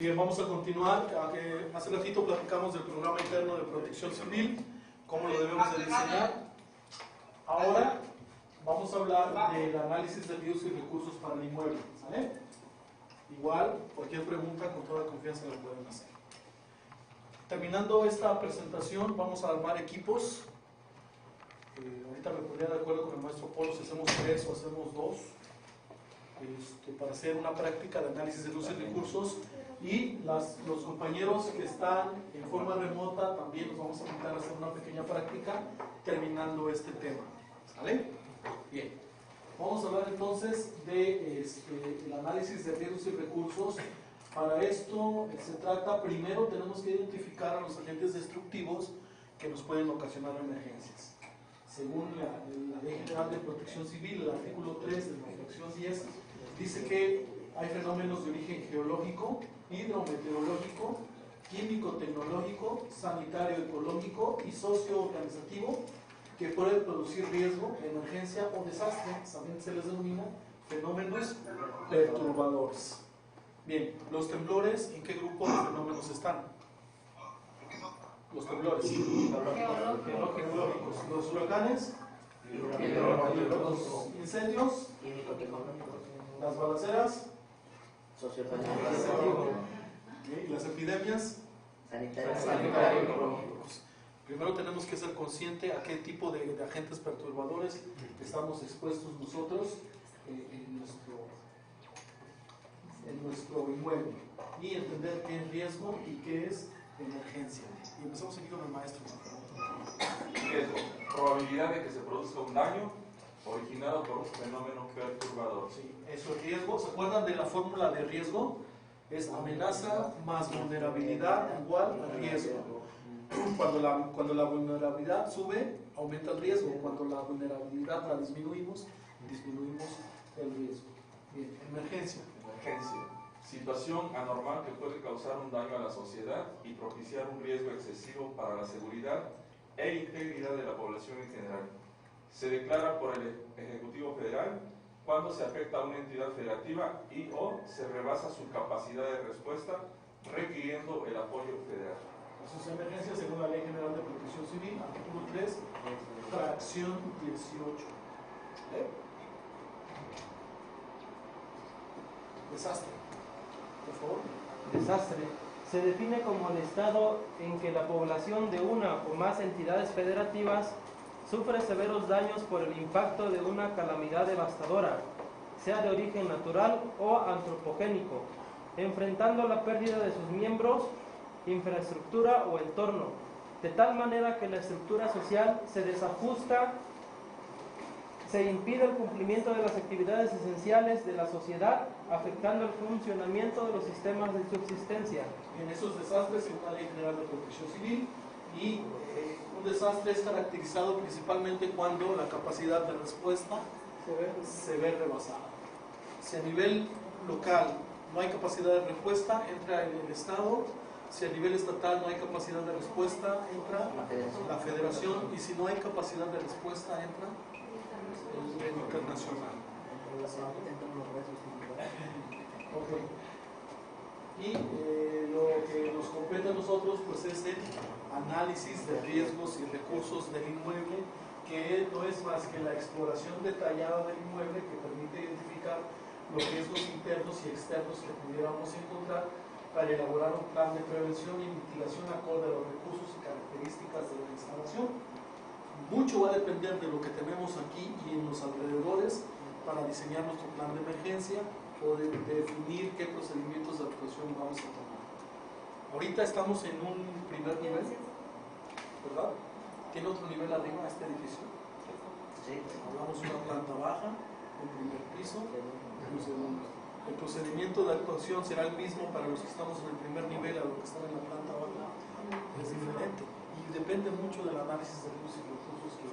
Bien, vamos a continuar. Hace ratito platicamos del programa interno de protección civil, cómo lo debemos de diseñar. Ahora vamos a hablar del análisis de riesgos y recursos para el inmueble, ¿sale? Igual, cualquier pregunta con toda confianza la pueden hacer. Terminando esta presentación, vamos a armar equipos. Ahorita me pondría de acuerdo con el maestro Polo si hacemos 3 o hacemos 2, para hacer una práctica de análisis de riesgos y recursos. Y los compañeros que están en forma remota también nos vamos a invitar a hacer una pequeña práctica terminando este tema. ¿Sale? Bien. Vamos a hablar entonces de el análisis de riesgos y recursos. Para esto se trata, primero tenemos que identificar a los agentes destructivos que nos pueden ocasionar emergencias. Según la Ley General de Protección Civil, el artículo 3 de la fracción 10, dice que hay fenómenos de origen geológico, hidrometeorológico, químico-tecnológico, sanitario-ecológico y socio-organizativo que pueden producir riesgo, emergencia o desastre. También se les denomina fenómenos perturbadores. Bien, los temblores, ¿en qué grupo de fenómenos están? Los temblores geológicos, los huracanes, los incendios, las balaceras, las epidemias sanitario-ecológicos. Primero tenemos que ser conscientes a qué tipo de agentes perturbadores estamos expuestos nosotros en nuestro inmueble y entender qué es riesgo y qué es emergencia. Y empezamos aquí con el maestro. Riesgo: probabilidad de que se produzca un daño originado por un fenómeno perturbador. Sí, eso es riesgo. ¿Se acuerdan de la fórmula de riesgo? Es amenaza más vulnerabilidad igual a riesgo. Cuando la vulnerabilidad sube, aumenta el riesgo. Cuando la vulnerabilidad la disminuimos el riesgo. Bien, emergencia. Emergencia: situación anormal que puede causar un daño a la sociedad y propiciar un riesgo excesivo para la seguridad e integridad de la población en general. Se declara por el Ejecutivo Federal cuando se afecta a una entidad federativa y o se rebasa su capacidad de respuesta requiriendo el apoyo federal. Eso es emergencia según la Ley General de Protección Civil, artículo 3, fracción 18. Desastre. Por favor. Desastre se define como el estado en que la población de una o más entidades federativas sufre severos daños por el impacto de una calamidad devastadora, sea de origen natural o antropogénico, enfrentando la pérdida de sus miembros, infraestructura o entorno, de tal manera que la estructura social se desajusta, se impide el cumplimiento de las actividades esenciales de la sociedad, afectando el funcionamiento de los sistemas de subsistencia. En esos desastres, según la Ley General de Protección Civil, y un desastre es caracterizado principalmente cuando la capacidad de respuesta se ve rebasada. Si a nivel local no hay capacidad de respuesta, entra el Estado. Si a nivel estatal no hay capacidad de respuesta, entra la Federación. Y si no hay capacidad de respuesta, entra el nivel internacional. Okay. Y lo que nos compete a nosotros pues es el análisis de riesgos y recursos del inmueble, que no es más que la exploración detallada del inmueble que permite identificar los riesgos internos y externos que pudiéramos encontrar para elaborar un plan de prevención y mitigación acorde a los recursos y características de la instalación. Mucho va a depender de lo que tenemos aquí y en los alrededores para diseñar nuestro plan de emergencia o de definir qué procedimientos de actuación vamos a tomar. Ahorita estamos en un primer nivel, ¿verdad? ¿Tiene otro nivel arriba este edificio? Sí. Hablamos de una planta baja, un primer piso, un segundo. El procedimiento de actuación será el mismo para los que estamos en el primer nivel a los que están en la planta baja. Es diferente y depende mucho del análisis de riesgos y recursos que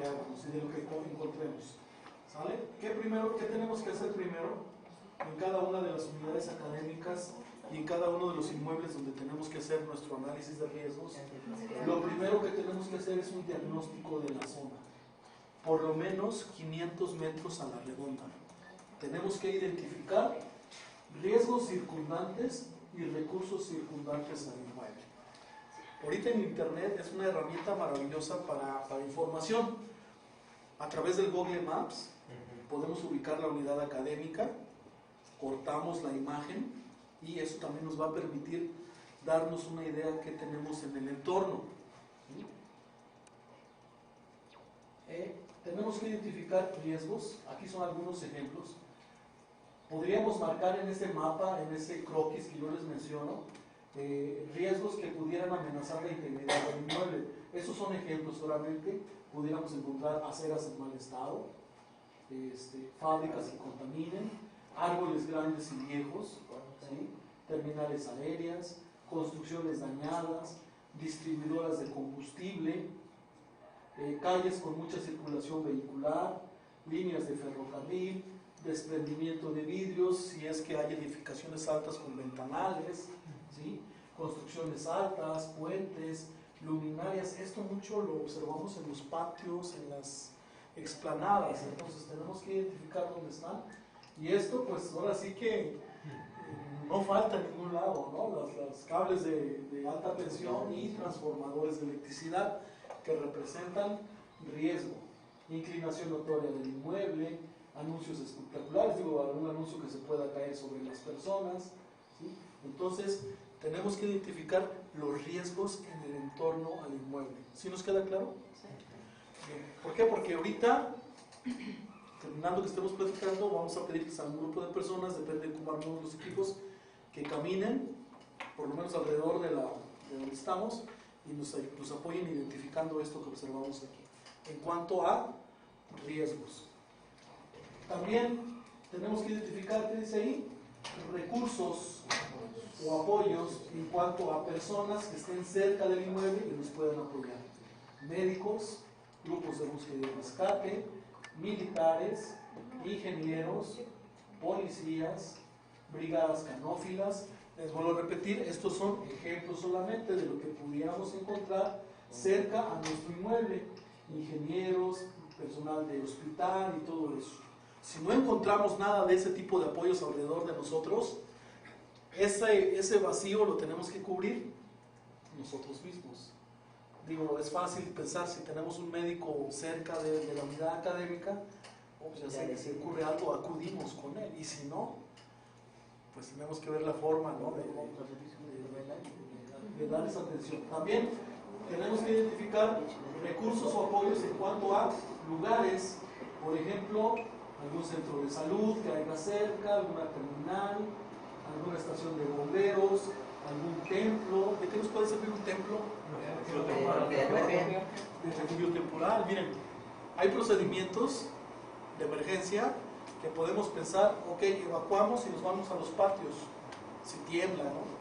hagamos y de lo que encontremos. ¿Sale? ¿Qué tenemos que hacer primero en cada una de las unidades académicas y en cada uno de los inmuebles donde tenemos que hacer nuestro análisis de riesgos? Lo primero que tenemos que hacer es un diagnóstico de la zona, por lo menos 500 metros a la redonda. Tenemos que identificar riesgos circundantes y recursos circundantes al inmueble. Ahorita en Internet es una herramienta maravillosa para información. A través del Google Maps podemos ubicar la unidad académica, cortamos la imagen y eso también nos va a permitir darnos una idea que tenemos en el entorno. Tenemos que identificar riesgos. Aquí son algunos ejemplos. Podríamos marcar en ese mapa, en ese croquis que yo les menciono, riesgos que pudieran amenazar la integridad del inmueble. Esos son ejemplos solamente. Pudiéramos encontrar aceras en mal estado, fábricas que contaminen, árboles grandes y viejos, ¿sí? Terminales aéreas, construcciones dañadas, distribuidoras de combustible, calles con mucha circulación vehicular, líneas de ferrocarril, desprendimiento de vidrios, si es que hay edificaciones altas con ventanales, ¿sí? Construcciones altas, puentes, luminarias. Esto mucho lo observamos en los patios, en las explanadas, entonces tenemos que identificar dónde están. Y esto pues ahora sí que no falta en ningún lado, ¿no? Los cables de alta tensión y transformadores de electricidad que representan riesgo, inclinación notoria del inmueble, anuncios espectaculares, digo, algún anuncio que se pueda caer sobre las personas, ¿sí? Entonces tenemos que identificar los riesgos en el entorno al inmueble. ¿Sí nos queda claro? Sí. Bien. ¿Por qué? Porque ahorita, terminando que estemos platicando, vamos a pedirles a un grupo de personas, depende de cómo armamos los equipos, que caminen por lo menos alrededor de donde estamos y nos apoyen identificando esto que observamos aquí. En cuanto a riesgos, también tenemos que identificar, ¿qué dice ahí? Recursos o apoyos en cuanto a personas que estén cerca del inmueble y nos puedan apoyar. Médicos, grupos de búsqueda y rescate, militares, ingenieros, policías, brigadas canófilas. Les vuelvo a repetir, estos son ejemplos solamente de lo que pudiéramos encontrar cerca a nuestro inmueble. Ingenieros, personal de hospital y todo eso. Si no encontramos nada de ese tipo de apoyos alrededor de nosotros, ese vacío lo tenemos que cubrir nosotros mismos. Digo, es fácil pensar si tenemos un médico cerca de la unidad académica, pues ya sé que si ocurre algo acudimos con él, y si no, pues tenemos que ver la forma, ¿no? de darles atención. También tenemos que identificar recursos o apoyos en cuanto a lugares, por ejemplo, algún centro de salud que haya cerca, alguna terminal, alguna estación de bomberos, algún templo. ¿De qué nos puede servir un templo? De refugio temporal. Miren, hay procedimientos de emergencia que podemos pensar, ok, evacuamos y nos vamos a los patios, si tiembla, ¿no?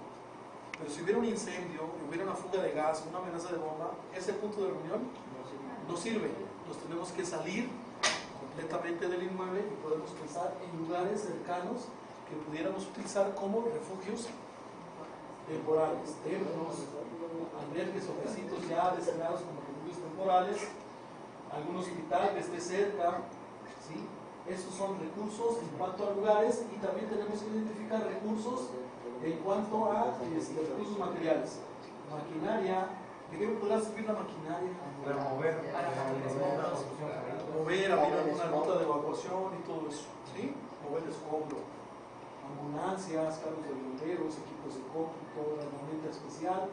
Pero si hubiera un incendio, hubiera una fuga de gas, una amenaza de bomba, ese punto de reunión no sirve. Nos tenemos que salir completamente del inmueble y podemos pensar en lugares cercanos que pudiéramos utilizar como refugios temporales, templos, albergues o recintos ya designados como refugios temporales, algún hospital que esté cerca, ¿sí? Esos son recursos en cuanto a lugares, y también tenemos que identificar recursos en cuanto a recursos materiales, maquinaria. ¿De qué podrá servir la maquinaria? Para mover, abrir alguna ruta de evacuación y todo eso, ¿sí? Mover escombro, ambulancias, carros de bomberos, equipos de cómputo, herramienta especial.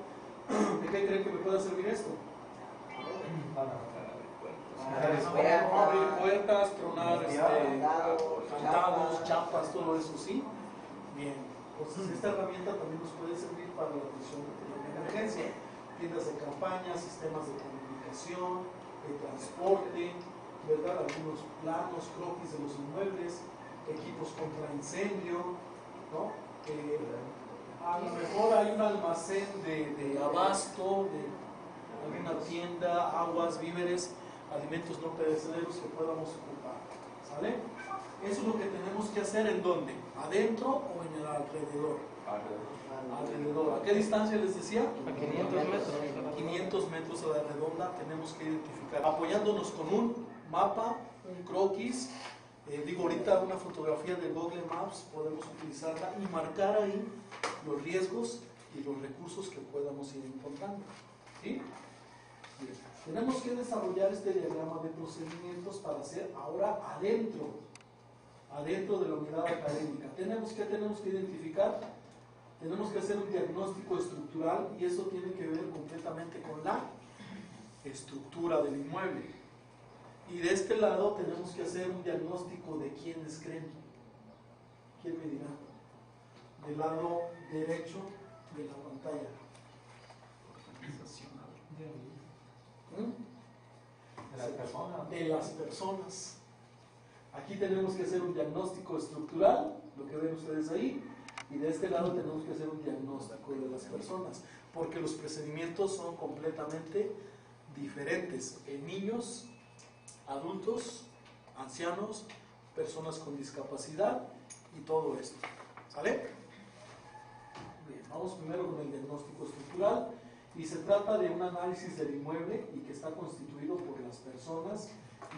¿De qué creen que me pueda servir esto? Abrir puertas, tronar candados, chapas, todo eso, ¿sí? Bien, pues esta herramienta también nos puede servir para la atención de emergencia. Tiendas de campaña, sistemas de comunicación, de transporte, ¿verdad? Algunos planos, croquis de los inmuebles, equipos contra incendio, ¿no? A lo mejor hay un almacén de abasto, de alguna tienda, aguas, víveres, alimentos no perecederos que podamos ocupar, ¿sale? Eso es lo que tenemos que hacer. ¿En dónde? ¿Adentro o en el alrededor? Alrededor. ¿A qué distancia les decía? A 500 metros. 500 metros a la redonda tenemos que identificar, apoyándonos con un mapa, un croquis, digo ahorita una fotografía de Google Maps, podemos utilizarla y marcar ahí los riesgos y los recursos que podamos ir encontrando. ¿Sí? Bien. Tenemos que desarrollar este diagrama de procedimientos para hacer ahora adentro de la unidad académica. ¿Qué tenemos que identificar? Tenemos que hacer un diagnóstico estructural y eso tiene que ver completamente con la estructura del inmueble. Y de este lado tenemos que hacer un diagnóstico de quiénes creen. ¿Quién me dirá? Del lado derecho de la pantalla. De las personas. De las personas. Aquí tenemos que hacer un diagnóstico estructural, lo que ven ustedes ahí, y de este lado tenemos que hacer un diagnóstico de las personas, porque los procedimientos son completamente diferentes en niños, adultos, ancianos, personas con discapacidad y todo esto. ¿Sale? Bien, vamos primero con el diagnóstico estructural y se trata de un análisis del inmueble y que está constituido por las personas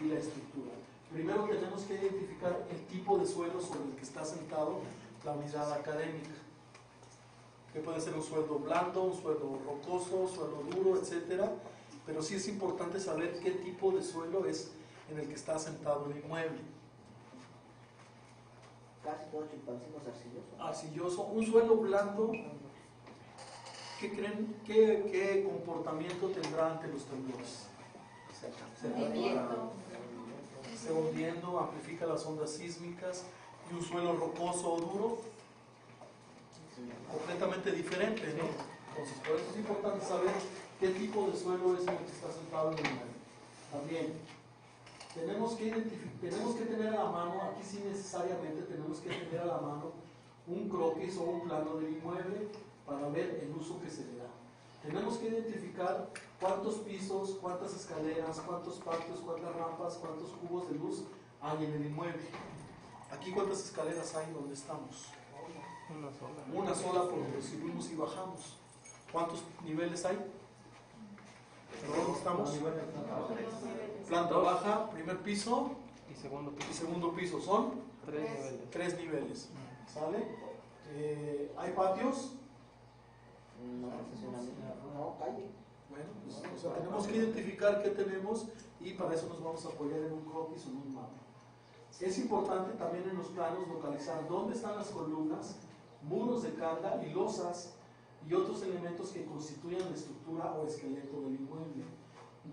y la estructura. Primero tenemos que identificar el tipo de suelo sobre el que está sentado la unidad académica, que puede ser un suelo blando, un suelo rocoso, suelo duro, etcétera, pero sí es importante saber qué tipo de suelo es en el que está asentado el inmueble. Casi todo Chilpancingo es arcilloso. Arcilloso, un suelo blando, ¿qué creen? ¿Qué comportamiento tendrá ante los temblores? Se va hundiendo, amplifica las ondas sísmicas. Y un suelo rocoso o duro, completamente diferente, ¿no? Entonces, por eso es importante saber qué tipo de suelo es en el que está sentado el inmueble. También, tenemos que tener a la mano, aquí sí necesariamente tenemos que tener a la mano un croquis o un plano del inmueble para ver el uso que se le da. Tenemos que identificar cuántos pisos, cuántas escaleras, cuántos patios, cuántas rampas, cuántos cubos de luz hay en el inmueble. Aquí, ¿cuántas escaleras hay donde estamos? Una sola, porque subimos y bajamos. ¿Cuántos niveles hay? ¿Dónde estamos? Planta baja, primer piso y segundo piso. ¿Son? 3 niveles. 3 niveles. ¿Sale? ¿Hay patios? No, calle. Bueno, pues, o sea, tenemos que identificar qué tenemos y para eso nos vamos a apoyar en un croquis o en un mapa. Es importante también en los planos localizar dónde están las columnas, muros de carga y losas y otros elementos que constituyan la estructura o esqueleto del inmueble.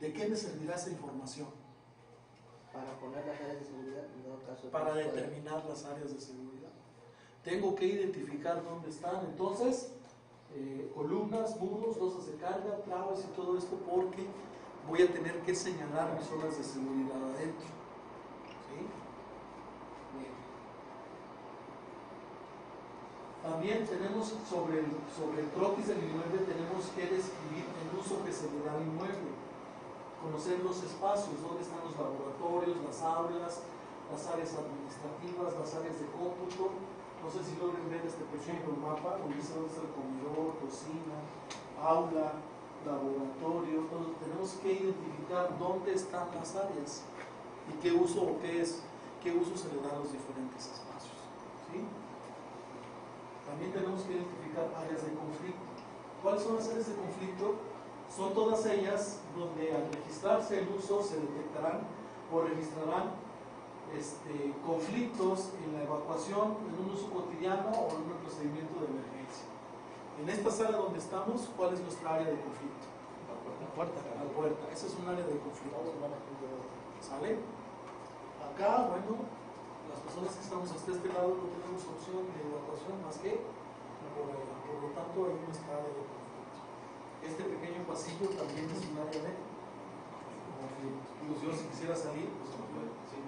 ¿De qué me servirá esa información? Para poner las áreas de seguridad, en todo caso. Para determinar las áreas de seguridad. Tengo que identificar dónde están, entonces, columnas, muros, losas de carga, trabas y todo esto, porque voy a tener que señalar mis zonas de seguridad adentro. ¿Sí? Bien. También tenemos sobre el croquis del inmueble, tenemos que describir el uso que se le da al inmueble, conocer los espacios, dónde están los laboratorios, las aulas, las áreas administrativas, las áreas de cómputo. No sé si logren ver este pequeño mapa, donde dice dónde está el comedor, cocina, aula, laboratorio. Entonces tenemos que identificar dónde están las áreas y qué uso o qué uso se le da a los diferentes espacios. ¿Sí? También tenemos que identificar áreas de conflicto. ¿Cuáles son las áreas de conflicto? Son todas ellas donde al registrarse el uso se detectarán o registrarán conflictos en la evacuación, en un uso cotidiano o en un procedimiento de emergencia. En esta sala donde estamos, ¿cuál es nuestra área de conflicto? La puerta. La puerta, esa es un área de conflicto. ¿Sale? Acá, bueno, las personas que estamos hasta este lado no tenemos opción de evacuación más que por lo tanto hay nuestra área de conflicto. Este pequeño pasillo también es un área de conflicto. Pues yo si quisiera salir, pues no puedo. Sí,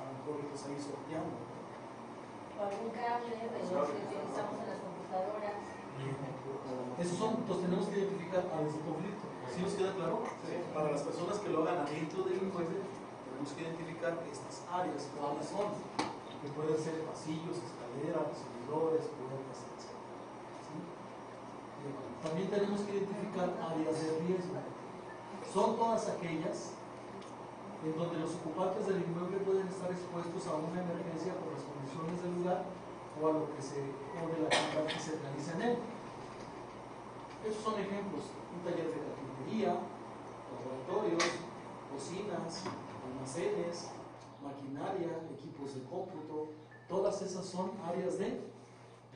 a lo mejor pues ahí sorteando. O algún cable de los que utilizamos en las computadoras. Esos son, entonces tenemos que identificar áreas de conflicto. ¿Sí nos queda claro? Sí. Para las personas que lo hagan adentro del inmueble, tenemos que identificar estas áreas, cuáles son, que pueden ser pasillos, escaleras, recibidores, puertas, etc. ¿Sí? También tenemos que identificar áreas de riesgo. Son todas aquellas en donde los ocupantes del inmueble pueden estar expuestos a una emergencia por las condiciones del lugar o a lo que o de la actividad que se realiza en él. Esos son ejemplos: un taller de carpintería, laboratorios, cocinas, almacenes, maquinaria, equipos de cómputo. Todas esas son áreas de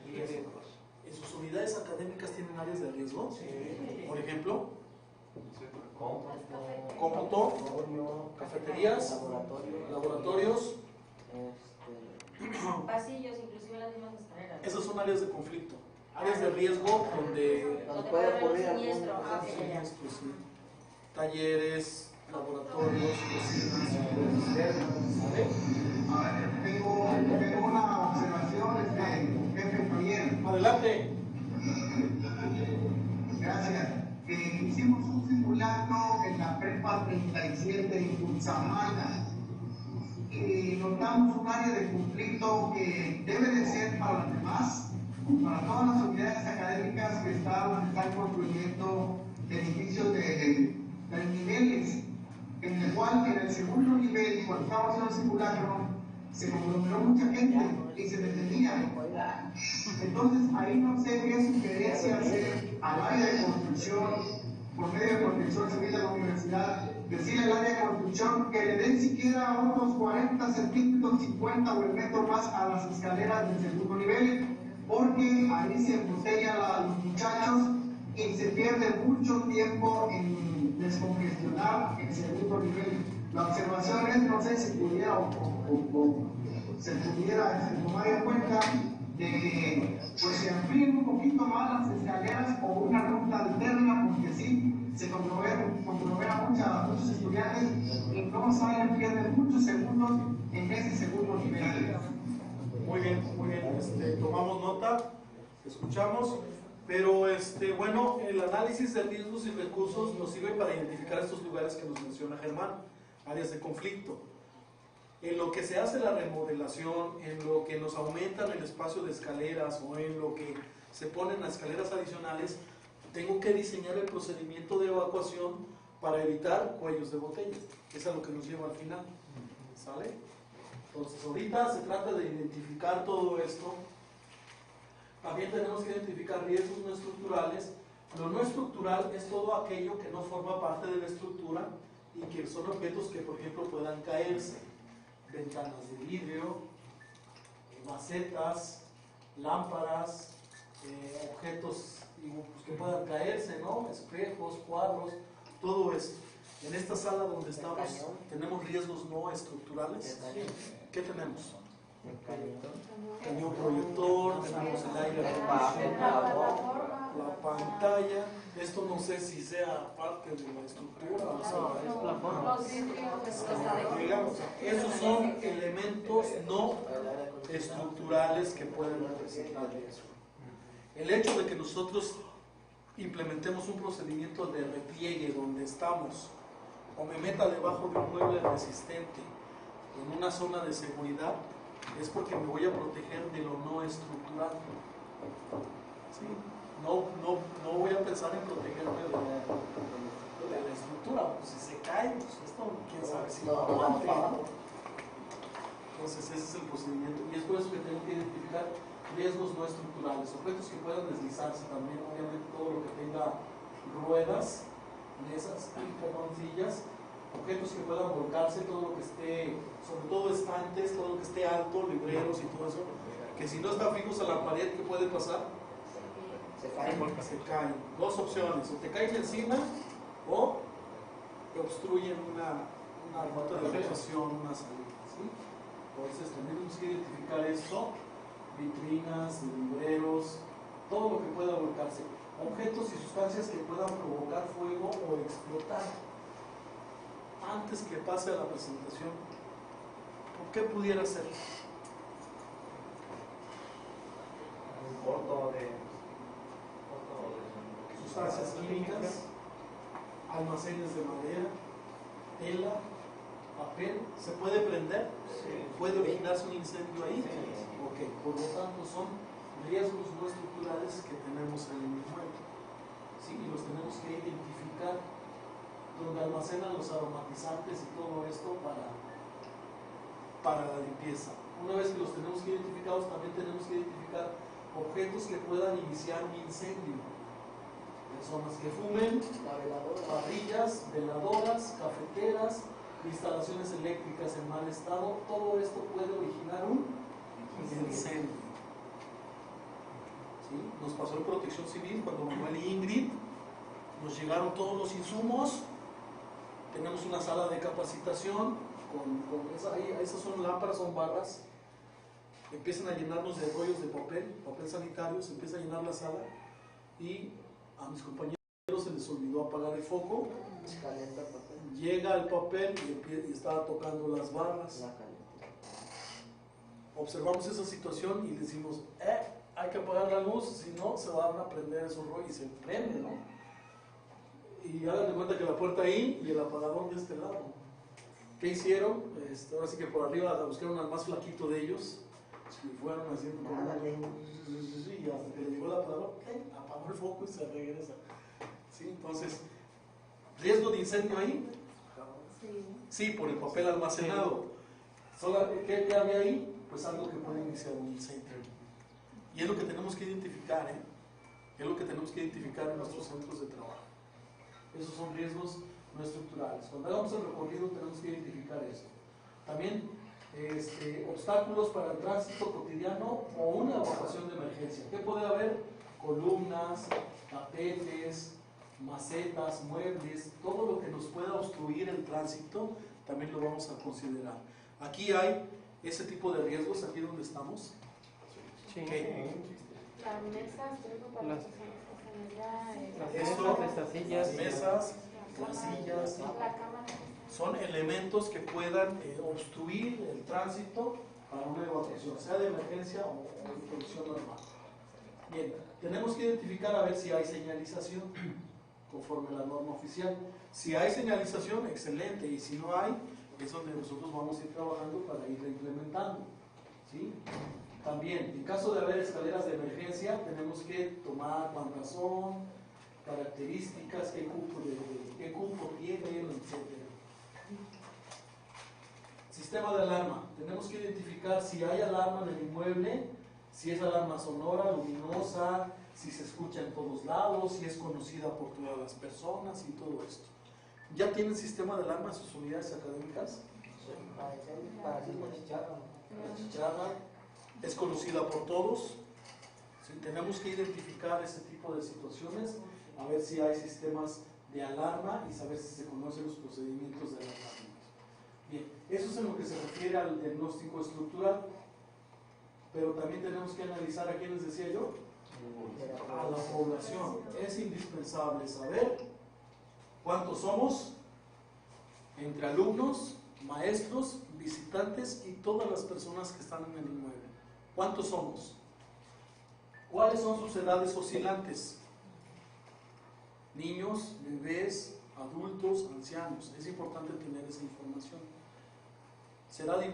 riesgo. ¿En sus unidades académicas tienen áreas de riesgo? Sí. Por ejemplo, Cómputo, cómputo, cafeterías, laboratorios. Pasillos, inclusive las mismas escaleras. Esas son áreas de conflicto, áreas de riesgo donde Donde puede ocurrir algún siniestro. siniestros, sí. Talleres, laboratorios, cocinas, ¿sale? Tengo una observación, jefe Javier. Adelante. Gracias. Hicimos un simulacro en la prepa 37 en Cutzamala. Notamos un área de conflicto que debe de ser para las demás, para todas las unidades académicas que están construyendo edificios de niveles, en el cual en el segundo nivel, cuando estábamos haciendo el simulacro, se conglomeró mucha gente y se detenía. Entonces ahí no sé qué sugerencia hacer al área de construcción, por medio de protección civil de la universidad, decirle al área de construcción que le den siquiera unos 40 centímetros, 50 o el metro más a las escaleras del segundo nivel, porque ahí se embotellan los muchachos y se pierde mucho tiempo en descongestionar el segundo nivel. La observación es, no sé si pudiera o se pudiera tomar en cuenta de que pues, se amplíen un poquito más las escaleras o una ruta alterna, porque sí, se conglomera muchos estudiantes y no salen, pierden muchos segundos en ese segundo nivel. Muy bien, muy bien. Tomamos nota, escuchamos, pero bueno, el análisis de riesgos y recursos nos sirve para identificar estos lugares que nos menciona Germán, áreas de conflicto. En lo que se hace la remodelación, en lo que nos aumentan el espacio de escaleras o en lo que se ponen las escaleras adicionales, tengo que diseñar el procedimiento de evacuación para evitar cuellos de botella, que es a lo que nos lleva al final. ¿Sale? Entonces, ahorita se trata de identificar todo esto. También tenemos que identificar riesgos no estructurales. Lo no estructural es todo aquello que no forma parte de la estructura y que son objetos que, por ejemplo, puedan caerse. Ventanas de vidrio, macetas, lámparas, objetos que puedan caerse, ¿no? Espejos, cuadros, todo esto. En esta sala donde estamos, ¿tenemos riesgos no estructurales? ¿Qué tenemos? Cañón proyector, tenemos el aire acondicionado, la pantalla. Esto no sé si sea parte de la estructura o sea, digamos, esos son elementos no estructurales que pueden representar riesgo. El hecho de que nosotros implementemos un procedimiento de repliegue donde estamos o me meta debajo de un mueble resistente en una zona de seguridad es porque me voy a proteger de lo no estructural. ¿Sí? No voy a pensar en protegerme de la estructura, pues si se cae, pues esto quién sabe si lo aguante. Entonces ese es el procedimiento y es por eso que tengo que identificar riesgos no estructurales, objetos que puedan deslizarse también, obviamente todo lo que tenga ruedas, mesas, sillas, objetos que puedan volcarse, todo lo que esté, sobre todo estantes, todo lo que esté alto, libreros y todo eso, que si no están fijos a la pared, ¿qué puede pasar? Se caen. Dos opciones, o te caen encima o te obstruyen una ruta de evacuación, una salida, ¿sí? Entonces tenemos que identificar eso, vitrinas, libreros, todo lo que pueda volcarse, objetos y sustancias que puedan provocar fuego o explotar. Antes que pase a la presentación, ¿por qué pudiera ser? Sustancias químicas, almacenes de madera, tela, papel, ¿se puede prender? ¿Puede originarse un incendio ahí? Ok, por lo tanto son riesgos no estructurales que tenemos en el inmueble. ¿Sí? Y los tenemos que identificar, donde almacenan los aromatizantes y todo esto para la limpieza. Una vez que los tenemos identificados, también tenemos que identificar objetos que puedan iniciar un incendio. Personas que fumen, parrillas, veladoras, cafeteras, instalaciones eléctricas en mal estado, todo esto puede originar un incendio. ¿Sí? Nos pasó en Protección Civil cuando Manuel y Ingrid nos llegaron todos los insumos. Tenemos una sala de capacitación esas son lámparas, son barras. Empiezan a llenarnos de rollos de papel sanitario, se empieza a llenar la sala y a mis compañeros se les olvidó apagar el foco. Llega el papel y estaba tocando las barras. Observamos esa situación y decimos, hay que apagar la luz, si no se van a prender esos rollos, y se prende, ¿no? Y hagan de cuenta que la puerta ahí y el apagador de este lado. ¿Qué hicieron? Ahora sí que por arriba buscaron al más flaquito de ellos y fueron haciendo y hasta que le llegó el apagador, apagó el foco y se regresa. ¿Sí? Entonces, ¿riesgo de incendio ahí? Sí, por el papel almacenado. ¿Qué había ahí? Pues algo que puede iniciar un incendio. Y es lo que tenemos que identificar, es lo que tenemos que identificar en nuestros centros de trabajo. Esos son riesgos no estructurales. Cuando hagamos el recorrido tenemos que identificar eso. También obstáculos para el tránsito cotidiano o una evacuación de emergencia. ¿Qué puede haber? Columnas, tapetes, macetas, muebles, todo lo que nos pueda obstruir el tránsito también lo vamos a considerar. Aquí hay ese tipo de riesgos, aquí donde estamos. Sí. Las mesas, creo que para las personas que Las están allá. estas sillas. Las mesas, las sillas, La cámara. son elementos que puedan obstruir el tránsito para una evacuación, sea de emergencia o de producción normal. Bien, tenemos que identificar a ver si hay señalización conforme a la norma oficial. Si hay señalización, excelente, y si no hay, es donde nosotros vamos a ir trabajando para ir implementando. ¿Sí? También, en caso de haber escaleras de emergencia, tenemos que tomar cuántas son, características, qué cupo tienen, etc. Sistema de alarma. Tenemos que identificar si hay alarma en el inmueble, si es alarma sonora, luminosa, si se escucha en todos lados, si es conocida por todas las personas y todo esto. ¿Ya tienen sistema de alarma en sus unidades académicas? La chicharra es conocida por todos. ¿Sí? Tenemos que identificar ese tipo de situaciones, a ver si hay sistemas de alarma y saber si se conocen los procedimientos de alarmamiento. Bien, eso es en lo que se refiere al diagnóstico estructural, pero también tenemos que analizar, ¿a quién les decía yo? A la población. Es indispensable saber cuántos somos entre alumnos, maestros, visitantes y todas las personas que están en el inmueble. ¿Cuántos somos? ¿Cuáles son sus edades oscilantes? Niños, bebés, adultos, ancianos. Es importante tener esa información. ¿Será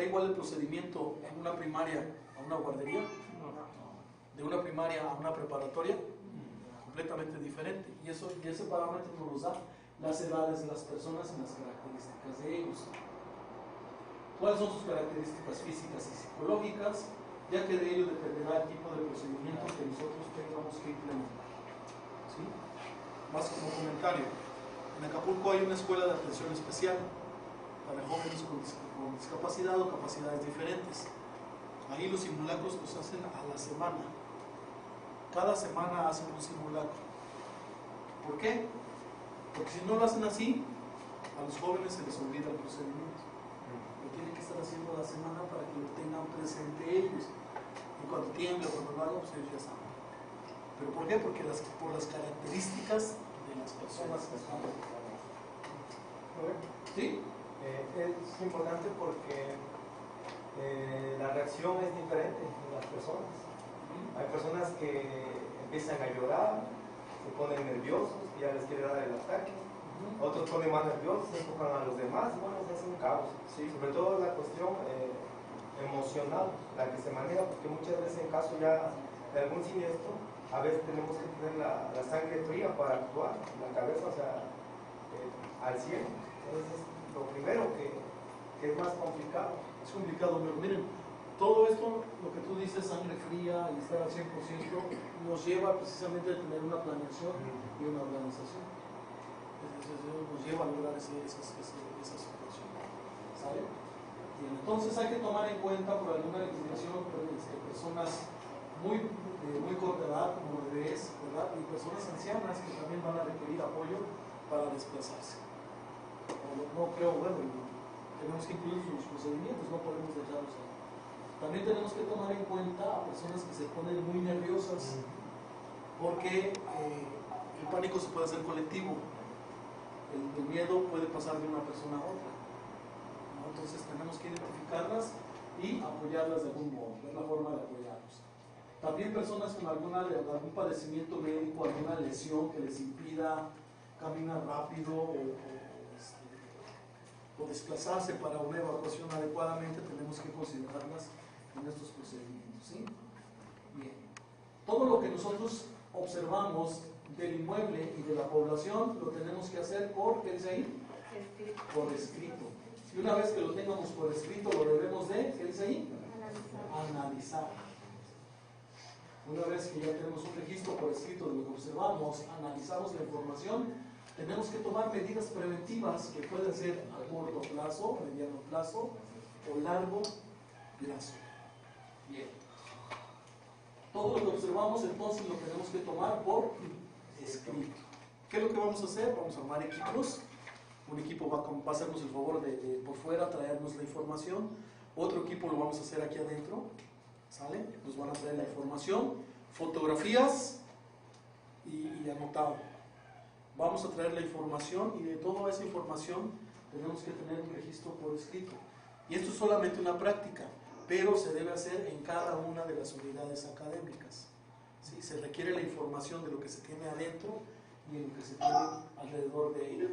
igual el procedimiento en una primaria a una guardería? ¿De una primaria a una preparatoria? Completamente diferente. Y ese parámetro nos los da las edades de las personas y las características de ellos. ¿Cuáles son sus características físicas y psicológicas? Ya que de ello dependerá el tipo de procedimiento que nosotros tengamos que implementar. ¿Sí? Más como comentario, en Acapulco hay una escuela de atención especial para jóvenes con discapacidad o capacidades diferentes. Ahí los simulacros los hacen a la semana. Cada semana hacen un simulacro. ¿Por qué? Porque si no lo hacen así, a los jóvenes se les olvida el procedimiento. Lo tienen que estar haciendo a la semana para que lo tengan presente ellos. Y cuando tiembla, cuando lo hagan, pues ellos ya saben. ¿Pero por qué? Porque por las características de las personas que están. ¿Sí? Es importante porque la reacción es diferente de las personas. Hay personas que empiezan a llorar, se ponen nerviosos, y ya les quiere dar el ataque. Otros ponen más nerviosos, se enfocan a los demás, y bueno, es un caos. Sí. Sobre todo la cuestión emocional, la que se maneja, porque muchas veces en caso ya de algún siniestro, a veces tenemos que tener la sangre fría para actuar, la cabeza, o sea, al 100. Entonces es lo primero que es más complicado. Es complicado, pero miren, fría y estar al 100% nos lleva precisamente a tener una planeación y una organización. Nos lleva a lograr esa situación. ¿Sale? Bien, entonces hay que tomar en cuenta por alguna legislación personas muy corta edad, como bebés, ¿verdad? Y personas ancianas que también van a requerir apoyo para desplazarse. No creo, bueno, tenemos que incluir sus procedimientos, no podemos dejarlos ahí. También tenemos que tomar en cuenta a personas que se ponen muy nerviosas, porque el pánico se puede hacer colectivo. El miedo puede pasar de una persona a otra, ¿no? Entonces tenemos que identificarlas y apoyarlas de algún modo, ver la forma de apoyarlos. También personas con algún padecimiento médico, alguna lesión que les impida caminar rápido o desplazarse para una evacuación adecuadamente, tenemos que considerarlas en estos procedimientos, ¿sí? Bien. Todo lo que nosotros observamos del inmueble y de la población lo tenemos que hacer por, ¿qué dice ahí? Escrito. Por escrito. Y una vez que lo tengamos por escrito, lo debemos de, ¿qué dice ahí? Analizar. Una vez que ya tenemos un registro por escrito de lo que observamos, analizamos la información, tenemos que tomar medidas preventivas que pueden ser a corto plazo, mediano plazo o largo plazo. Bien. Todo lo que observamos entonces lo tenemos que tomar por escrito. ¿Qué es lo que vamos a hacer? Vamos a armar equipos. Un equipo va a hacernos el favor de por fuera traernos la información. Otro equipo lo vamos a hacer aquí adentro. ¿Sale? Nos van a traer la información, fotografías y anotado. Vamos a traer la información y de toda esa información tenemos que tener un registro por escrito. Y esto es solamente una práctica, pero se debe hacer en cada una de las unidades académicas. ¿Sí? Se requiere la información de lo que se tiene adentro y de lo que se tiene alrededor de ella.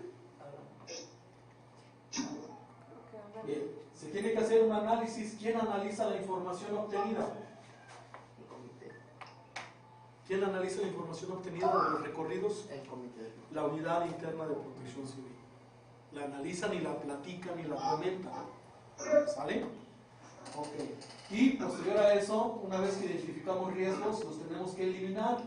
Bien. Se tiene que hacer un análisis. ¿Quién analiza la información obtenida? El comité. ¿Quién analiza la información obtenida de los recorridos? El comité. La unidad interna de protección civil. La analizan y la platican y la comentan. ¿Sale? Ok. Y posterior a eso, una vez que identificamos riesgos, los tenemos que eliminar.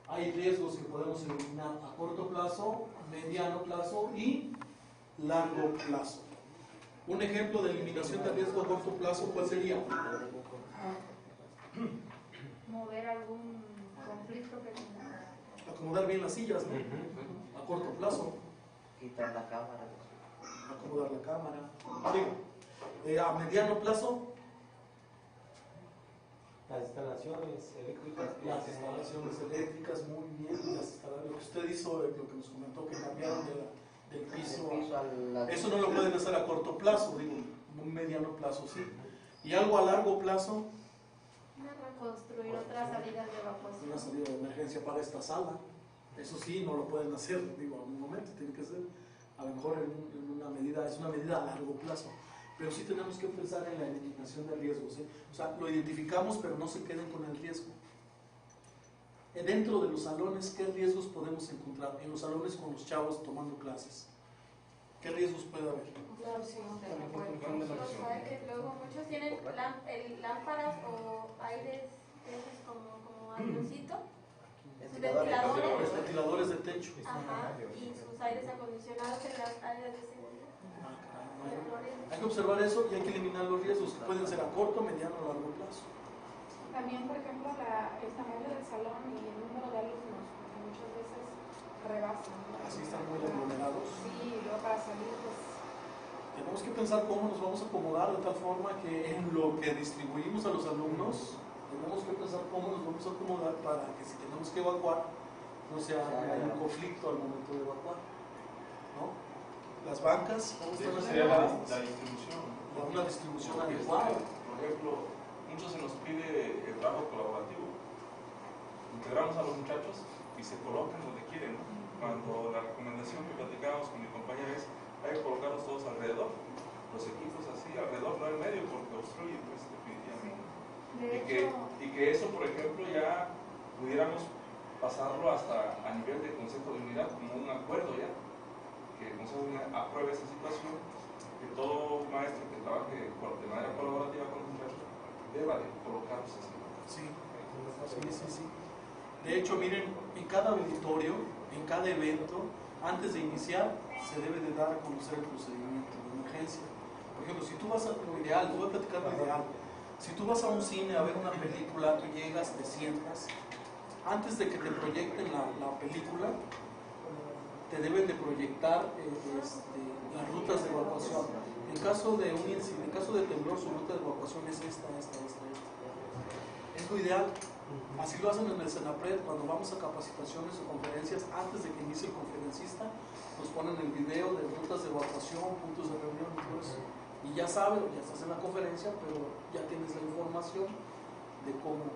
Hay riesgos que podemos eliminar a corto plazo, mediano plazo y largo plazo. Un ejemplo de eliminación de riesgo a corto plazo, ¿cuál sería? Mover algún conflicto que tenga. Acomodar bien las sillas, ¿no? A corto plazo. Quitar la cámara. Acomodar la cámara. Digo, a mediano plazo, Las instalaciones eléctricas. las instalaciones eléctricas, muy bien. Lo que usted hizo, lo que nos comentó, que cambiaron del piso. Eso no lo pueden hacer a corto plazo, digo, un mediano plazo sí. Y algo a largo plazo, Construir otras salidas de evacuación. una salida de emergencia para esta sala. Eso sí, no lo pueden hacer, digo, en un momento, tiene que ser a lo mejor en una medida, es una medida a largo plazo. Pero sí tenemos que pensar en la eliminación de riesgos, ¿sí? O sea, lo identificamos, pero no se queden con el riesgo. Dentro de los salones, ¿qué riesgos podemos encontrar? En los salones con los chavos tomando clases. ¿Qué riesgos puede haber? ¿Sabe que luego muchos tienen lámparas o aires, esos como avioncito? Sus Los ventiladores. ventiladores de techo. Ajá, y sus aires acondicionados en las áreas de seguridad. Hay que observar eso y hay que eliminar los riesgos que pueden ser a corto, mediano o largo plazo. También, por ejemplo, el tamaño del salón y el número de alumnos, porque muchas veces rebasan. Así están muy aglomerados. Sí, y luego para salir, pues. Tenemos que pensar cómo nos vamos a acomodar de tal forma que en lo que distribuimos a los alumnos, tenemos que pensar cómo nos vamos a acomodar para que si tenemos que evacuar, no sea que haya un conflicto al momento de evacuar, ¿no? Las bancas, ¿cómo están Eso sería la adecuadas? distribución. Una distribución adecuada. Por ejemplo, mucho se nos pide el trabajo colaborativo. Integramos a los muchachos y se colocan donde quieren, ¿no? Cuando la recomendación que platicábamos con mi compañera es hay que colocarlos todos alrededor, los equipos así alrededor, no en medio, porque obstruyen, pues, definitivamente. Y que eso, por ejemplo, ya pudiéramos pasarlo hasta a nivel de consejo de unidad, como un acuerdo ya, que el consejo de unidad apruebe esa situación, que todo maestro que trabaje de manera colaborativa con los muchachos deba de colocarlos así. Sí. Sí. De hecho, miren, en cada auditorio, en cada evento, antes de iniciar, se debe de dar a conocer el procedimiento de emergencia. Por ejemplo, si tú vas a lo ideal, te voy a platicar lo ideal. Si tú vas a un cine a ver una película, tú llegas, te sientas, antes de que te proyecten la película, te deben de proyectar las rutas de evacuación. En caso de temblor, su ruta de evacuación es esta. Es lo ideal. Así lo hacen en el Senapred cuando vamos a capacitaciones o conferencias. Antes de que inicie el conferencista, nos ponen el video de rutas de evacuación, puntos de reunión y todo eso. Y ya sabes, ya estás en la conferencia, pero ya tienes la información de cómo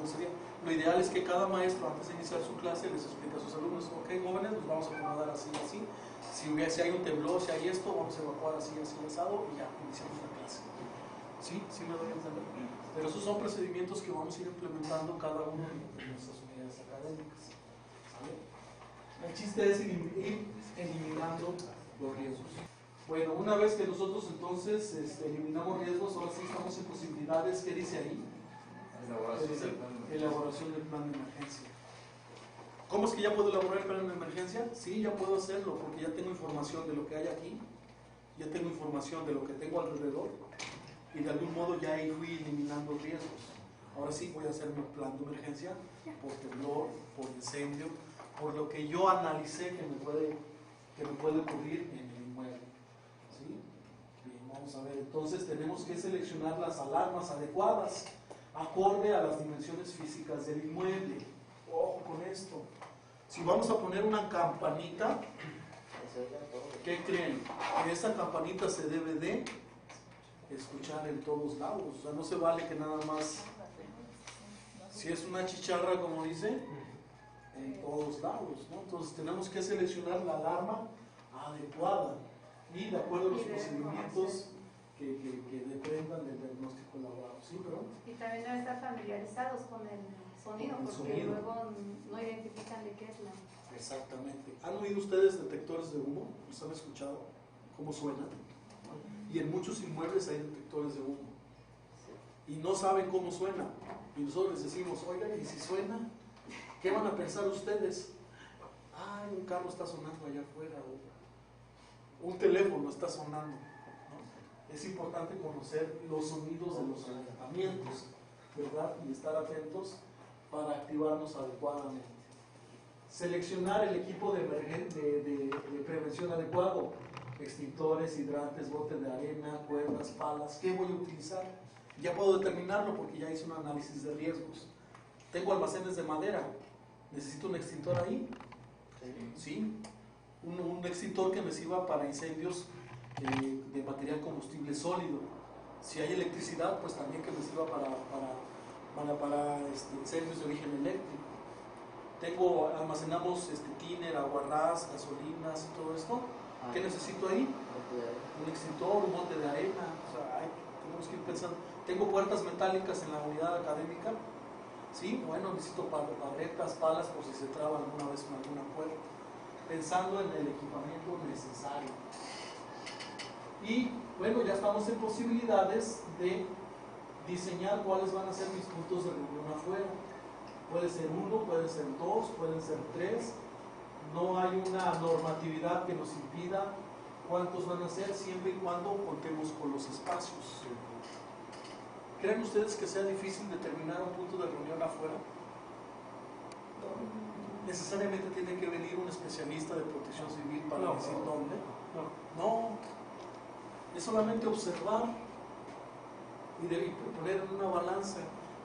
sería. Lo ideal es que cada maestro, antes de iniciar su clase, les explique a sus alumnos: ok, jóvenes, nos vamos a acomodar así y así. Si hay un temblor, si hay esto, vamos a evacuar así, asado, y ya iniciamos la clase. ¿Sí? ¿Sí me doy a entender? Pero esos son procedimientos que vamos a ir implementando cada uno de nuestras unidades académicas. ¿Sale? El chiste es ir eliminando los riesgos. Bueno, una vez que nosotros entonces eliminamos riesgos, ahora sí estamos en posibilidades. ¿Qué dice ahí? Elaboración del plan de emergencia. ¿Cómo es que ya puedo elaborar el plan de emergencia? Sí, ya puedo hacerlo porque ya tengo información de lo que hay aquí, ya tengo información de lo que tengo alrededor y de algún modo ya ahí fui eliminando riesgos. Ahora sí voy a hacer mi plan de emergencia por temblor, por incendio, por lo que yo analicé que me puede ocurrir en el inmueble. ¿Sí? Bien, vamos a ver. Entonces tenemos que seleccionar las alarmas adecuadas acorde a las dimensiones físicas del inmueble. Ojo con esto. Si vamos a poner una campanita, ¿qué creen? Que esa campanita se debe de escuchar en todos lados. O sea, no se vale que nada más, si es una chicharra, como dice, en todos lados, ¿no? Entonces tenemos que seleccionar la alarma adecuada y de acuerdo a los procedimientos que dependan del diagnóstico elaborado. ¿Sí, pero? Y también deben estar familiarizados con el sonido, porque luego no identifican de qué es la... Exactamente. ¿Han oído ustedes detectores de humo? ¿Los han escuchado? ¿Cómo suenan? Y en muchos inmuebles hay detectores de humo. Y no saben cómo suena. Y nosotros les decimos: oigan, ¿y si suena? ¿Qué van a pensar ustedes? Ay, un carro está sonando allá afuera, o un teléfono está sonando. ¿No? Es importante conocer los sonidos de los alertamientos, ¿verdad? Y estar atentos para activarnos adecuadamente. Seleccionar el equipo de prevención adecuado: extintores, hidrantes, botes de arena, cuerdas, palas. ¿Qué voy a utilizar? Ya puedo determinarlo porque ya hice un análisis de riesgos. Tengo almacenes de madera, ¿necesito un extintor ahí? ¿Sí? Un extintor que me sirva para incendios de material combustible sólido. Si hay electricidad, pues también que me sirva para incendios de origen eléctrico. Almacenamos tiner, aguarrás, gasolinas y todo esto. ¿Qué necesito ahí? Un extintor, un bote de arena. O sea, tenemos que ir pensando. Tengo puertas metálicas en la unidad académica. Sí, bueno, necesito barretas, palas por si se traba alguna vez con alguna puerta. Pensando en el equipamiento necesario. Y bueno, ya estamos en posibilidades de diseñar cuáles van a ser mis puntos de reunión afuera. Puede ser 1, puede ser 2, pueden ser 3. No hay una normatividad que nos impida cuántos van a ser, siempre y cuando contemos con los espacios. ¿Creen ustedes que sea difícil determinar un punto de reunión afuera? ¿Necesariamente tiene que venir un especialista de protección civil para decir dónde? No. Es solamente observar y poner en una balanza.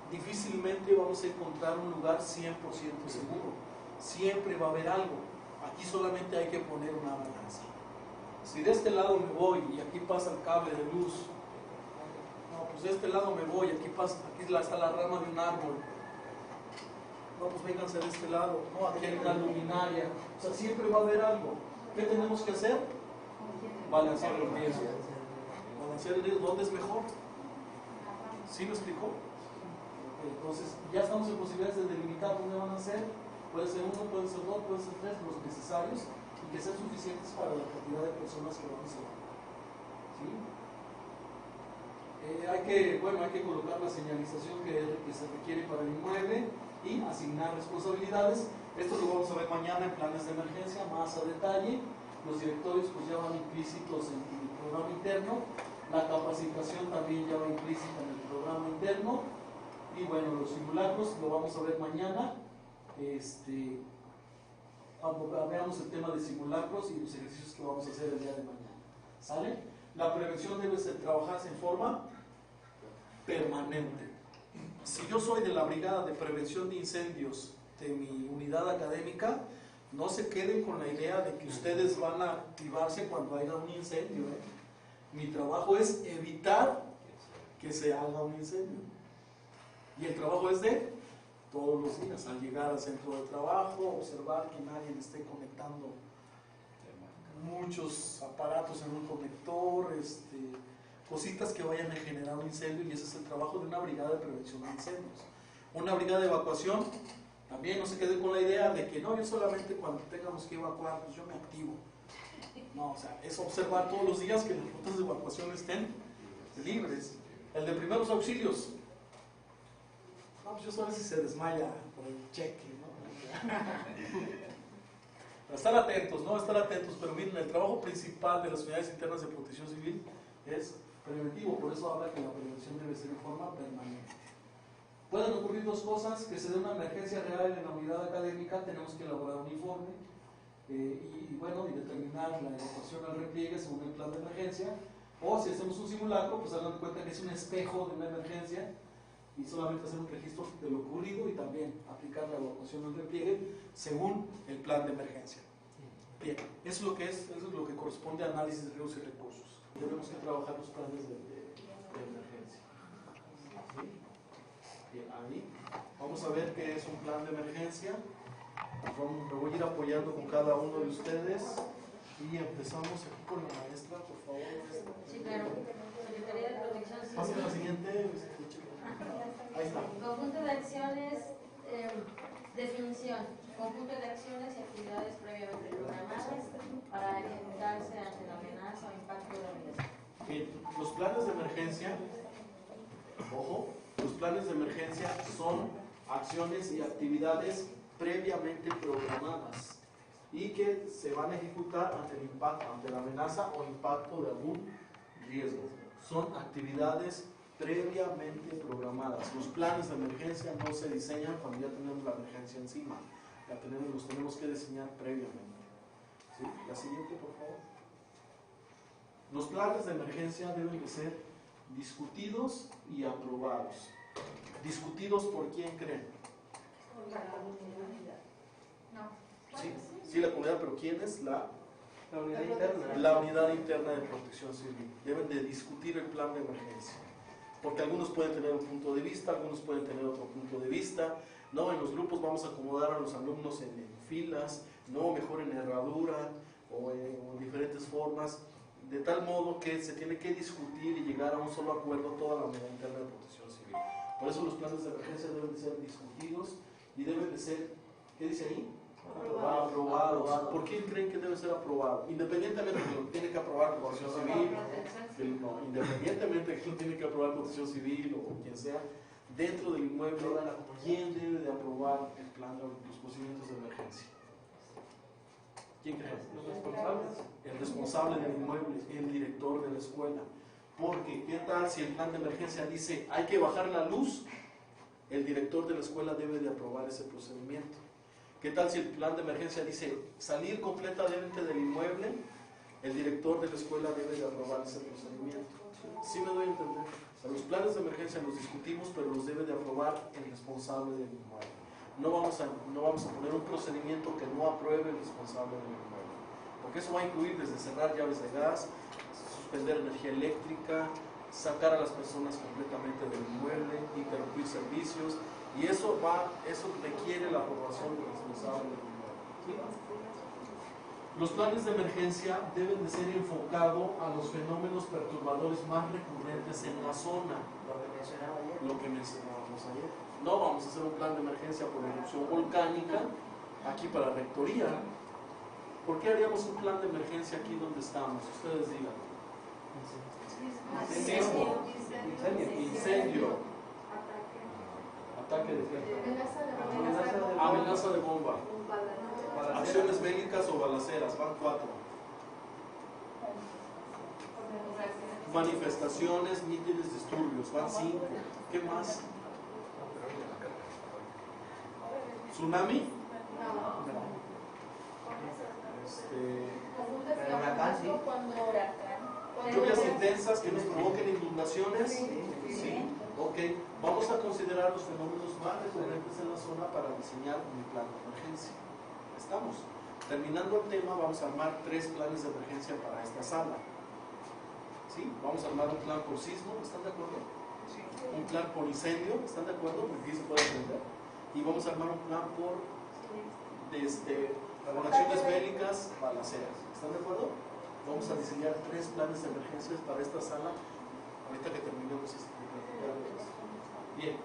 Difícilmente vamos a encontrar un lugar 100% seguro. Siempre va a haber algo. Aquí solamente hay que poner una balanza. Si de este lado me voy y aquí pasa el cable de luz, no, pues de este lado me voy, aquí está la rama de un árbol. No, pues vénganse de este lado. No, aquí hay una luminaria. O sea, siempre va a haber algo. ¿Qué tenemos que hacer? Balancear el riesgo. Balancear el riesgo. ¿Dónde es mejor? ¿Sí me explicó? Entonces, ya estamos en posibilidades de delimitar dónde van a ser. Puede ser 1, puede ser 2, puede ser 3, los necesarios y que sean suficientes para la cantidad de personas que vamos a ver. ¿Sí? Hay que colocar la señalización que se se requiere para el inmueble y asignar responsabilidades. Esto lo vamos a ver mañana en planes de emergencia más a detalle. Los directorios pues ya van implícitos en el programa interno, la capacitación también ya va implícita en el programa interno, y bueno, los simulacros lo vamos a ver mañana. Veamos el tema de simulacros y los ejercicios que vamos a hacer el día de mañana. ¿Sale? La prevención debe trabajarse en forma permanente. Si yo soy de la brigada de prevención de incendios de mi unidad académica, no se queden con la idea de que ustedes van a activarse cuando haya un incendio. Mi trabajo es evitar que se haga un incendio. Y el trabajo es de todos los días, al llegar al centro de trabajo, observar que nadie le esté conectando muchos aparatos en un conector, cositas que vayan a generar un incendio, y ese es el trabajo de una brigada de prevención de incendios. Una brigada de evacuación, también no se quede con la idea de que no, yo solamente cuando tengamos que evacuar, pues yo me activo. No, o sea, es observar todos los días que las rutas de evacuación estén libres. El de primeros auxilios, no, pues yo solo si se desmaya por el cheque, ¿no? Estar atentos, ¿no? Estar atentos, pero miren, el trabajo principal de las unidades internas de protección civil es preventivo, por eso habla que la prevención debe ser de forma permanente. Pueden ocurrir dos cosas: que se dé una emergencia real en la unidad académica, tenemos que elaborar un informe y determinar la evacuación al repliegue según el plan de emergencia, o si hacemos un simulacro, pues hagan cuenta que es un espejo de una emergencia y solamente hacer un registro de lo ocurrido y también aplicar la evacuación al repliegue según el plan de emergencia. Bien, eso es lo que corresponde a análisis de riesgos y recursos. Tenemos que trabajar los planes de emergencia. ¿Sí? Bien, ahí vamos a ver qué es un plan de emergencia. Me voy a ir apoyando con cada uno de ustedes y empezamos aquí con la maestra, por favor. Sí, claro. Secretaría de Protección Civil. Pasen a la siguiente. Ahí está. Conjunto de acciones, definición. Conjunto de acciones y actividades previamente programadas para ejecutarse ante la amenaza o impacto de la misma. Bien, los planes de emergencia, ojo, los planes de emergencia son acciones y actividades previamente programadas y que se van a ejecutar ante el impacto, ante la amenaza o impacto de algún riesgo. Son actividades previamente programadas. Los planes de emergencia no se diseñan cuando ya tenemos la emergencia encima. Los tenemos que diseñar previamente. ¿Sí? La siguiente, por favor. Los planes de emergencia deben de ser discutidos y aprobados. ¿Discutidos por quién creen? Por la comunidad. No. Sí, la comunidad, pero ¿quién es la unidad interna? La unidad interna de protección civil. Deben de discutir el plan de emergencia. Porque algunos pueden tener un punto de vista, algunos pueden tener otro punto de vista. No, en los grupos vamos a acomodar a los alumnos en filas, no, mejor en herradura o en diferentes formas, de tal modo que se tiene que discutir y llegar a un solo acuerdo toda la unidad interna de protección civil. Por eso los planes de emergencia deben de ser discutidos y deben de ser, ¿qué dice ahí? Aprobados. ¿Por qué creen que debe ser aprobado? Independientemente de que lo tiene que aprobar Protección Civil, independientemente de que lo tiene que aprobar Protección Civil o quien sea, dentro del inmueble, ¿quién debe de aprobar el plan de los procedimientos de emergencia? ¿Quién cree? Los responsables. El responsable del inmueble, el director de la escuela. Porque, ¿qué tal si el plan de emergencia dice hay que bajar la luz? El director de la escuela debe de aprobar ese procedimiento. ¿Qué tal si el plan de emergencia dice salir completamente del inmueble? El director de la escuela debe de aprobar ese procedimiento. ¿Sí me doy a entender? O sea, los planes de emergencia los discutimos, pero los debe de aprobar el responsable del inmueble. No vamos a poner un procedimiento que no apruebe el responsable del inmueble. Porque eso va a incluir desde cerrar llaves de gas, suspender energía eléctrica, sacar a las personas completamente del inmueble, interrumpir servicios, y eso requiere la aprobación del responsable del inmueble. ¿Sí? Los planes de emergencia deben de ser enfocados a los fenómenos perturbadores más recurrentes en la zona. Lo que mencionábamos ayer. No vamos a hacer un plan de emergencia por erupción volcánica aquí para rectoría. ¿Por qué haríamos un plan de emergencia aquí donde estamos? Ustedes digan. Sismo, incendio, que decía. Amenaza de bomba. Acciones bélicas o balaceras, van 4. Manifestaciones, mítines, disturbios, van 5. ¿Qué más? ¿Tsunami? Lluvias intensas que nos provoquen inundaciones. Sí. Ok. Vamos a considerar los fenómenos más recurrentes en la zona para diseñar un plan de emergencia. Estamos. Terminando el tema, vamos a armar 3 planes de emergencia para esta sala. ¿Sí? Vamos a armar un plan por sismo, ¿están de acuerdo? Sí. Un plan por incendio, ¿están de acuerdo? Porque se puede aprender. Y vamos a armar un plan por acciones bélicas, balaceras. ¿Están de acuerdo? Vamos a diseñar 3 planes de emergencias para esta sala ahorita que terminemos este plan. Bien,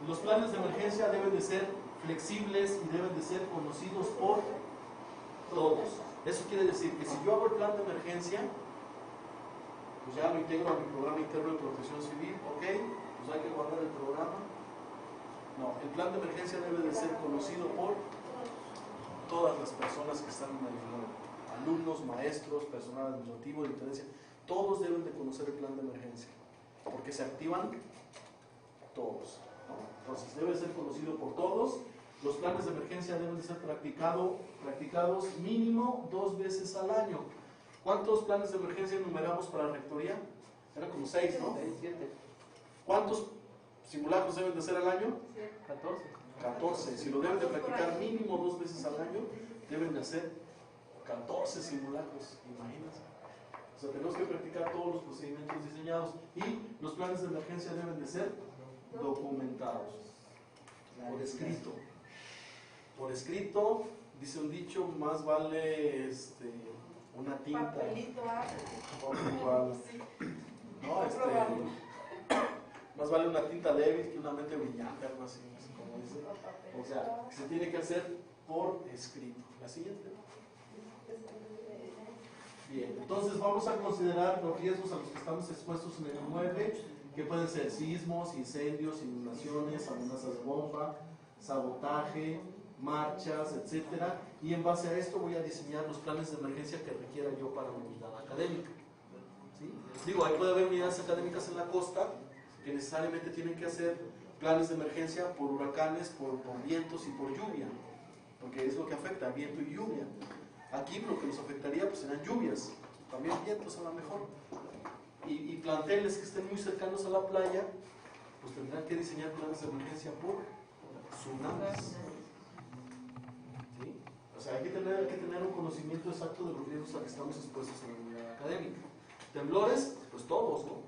los planes de emergencia deben de ser flexibles y deben de ser conocidos por todos. Eso quiere decir que si yo hago el plan de emergencia, pues ya lo integro a mi programa interno de protección civil, ok, pues hay que guardar el programa. No, el plan de emergencia debe de ser conocido por todas las personas que están en el lugar. Alumnos, maestros, personal administrativo, de intendencia, todos deben de conocer el plan de emergencia, porque se activan todos, ¿no? Entonces debe ser conocido por todos. Los planes de emergencia deben de ser practicados mínimo 2 veces al año. ¿Cuántos planes de emergencia enumeramos para la rectoría? Eran como 6, ¿no? 7. ¿Cuántos simulacros deben de ser al año? 14. 14. Si lo deben de practicar mínimo 2 veces al año, deben de hacer 14 simulacros, imagínense. O sea, tenemos que practicar todos los procedimientos diseñados y los planes de emergencia deben de ser documentados, por escrito. Por escrito, dice un dicho, más vale una tinta. No, más vale una tinta débil que una mente brillante, algo así, como dice. O sea, se tiene que hacer por escrito. La siguiente. Bien, entonces vamos a considerar los riesgos a los que estamos expuestos en el 9, que pueden ser sismos, incendios, inundaciones, amenazas de bomba, sabotaje, marchas, etcétera, y en base a esto voy a diseñar los planes de emergencia que requiera yo para una unidad académica. ¿Sí? Digo, ahí puede haber unidades académicas en la costa que necesariamente tienen que hacer planes de emergencia por huracanes, por vientos y por lluvia, porque es lo que afecta, viento y lluvia. Aquí lo que nos afectaría pues serán lluvias, también vientos a lo mejor. Y planteles que estén muy cercanos a la playa, pues tendrán que diseñar planes de emergencia por tsunamis. ¿Sí? O sea, hay que tener un conocimiento exacto de los riesgos a que estamos expuestos en la unidad académica. Temblores, pues todos, ¿no?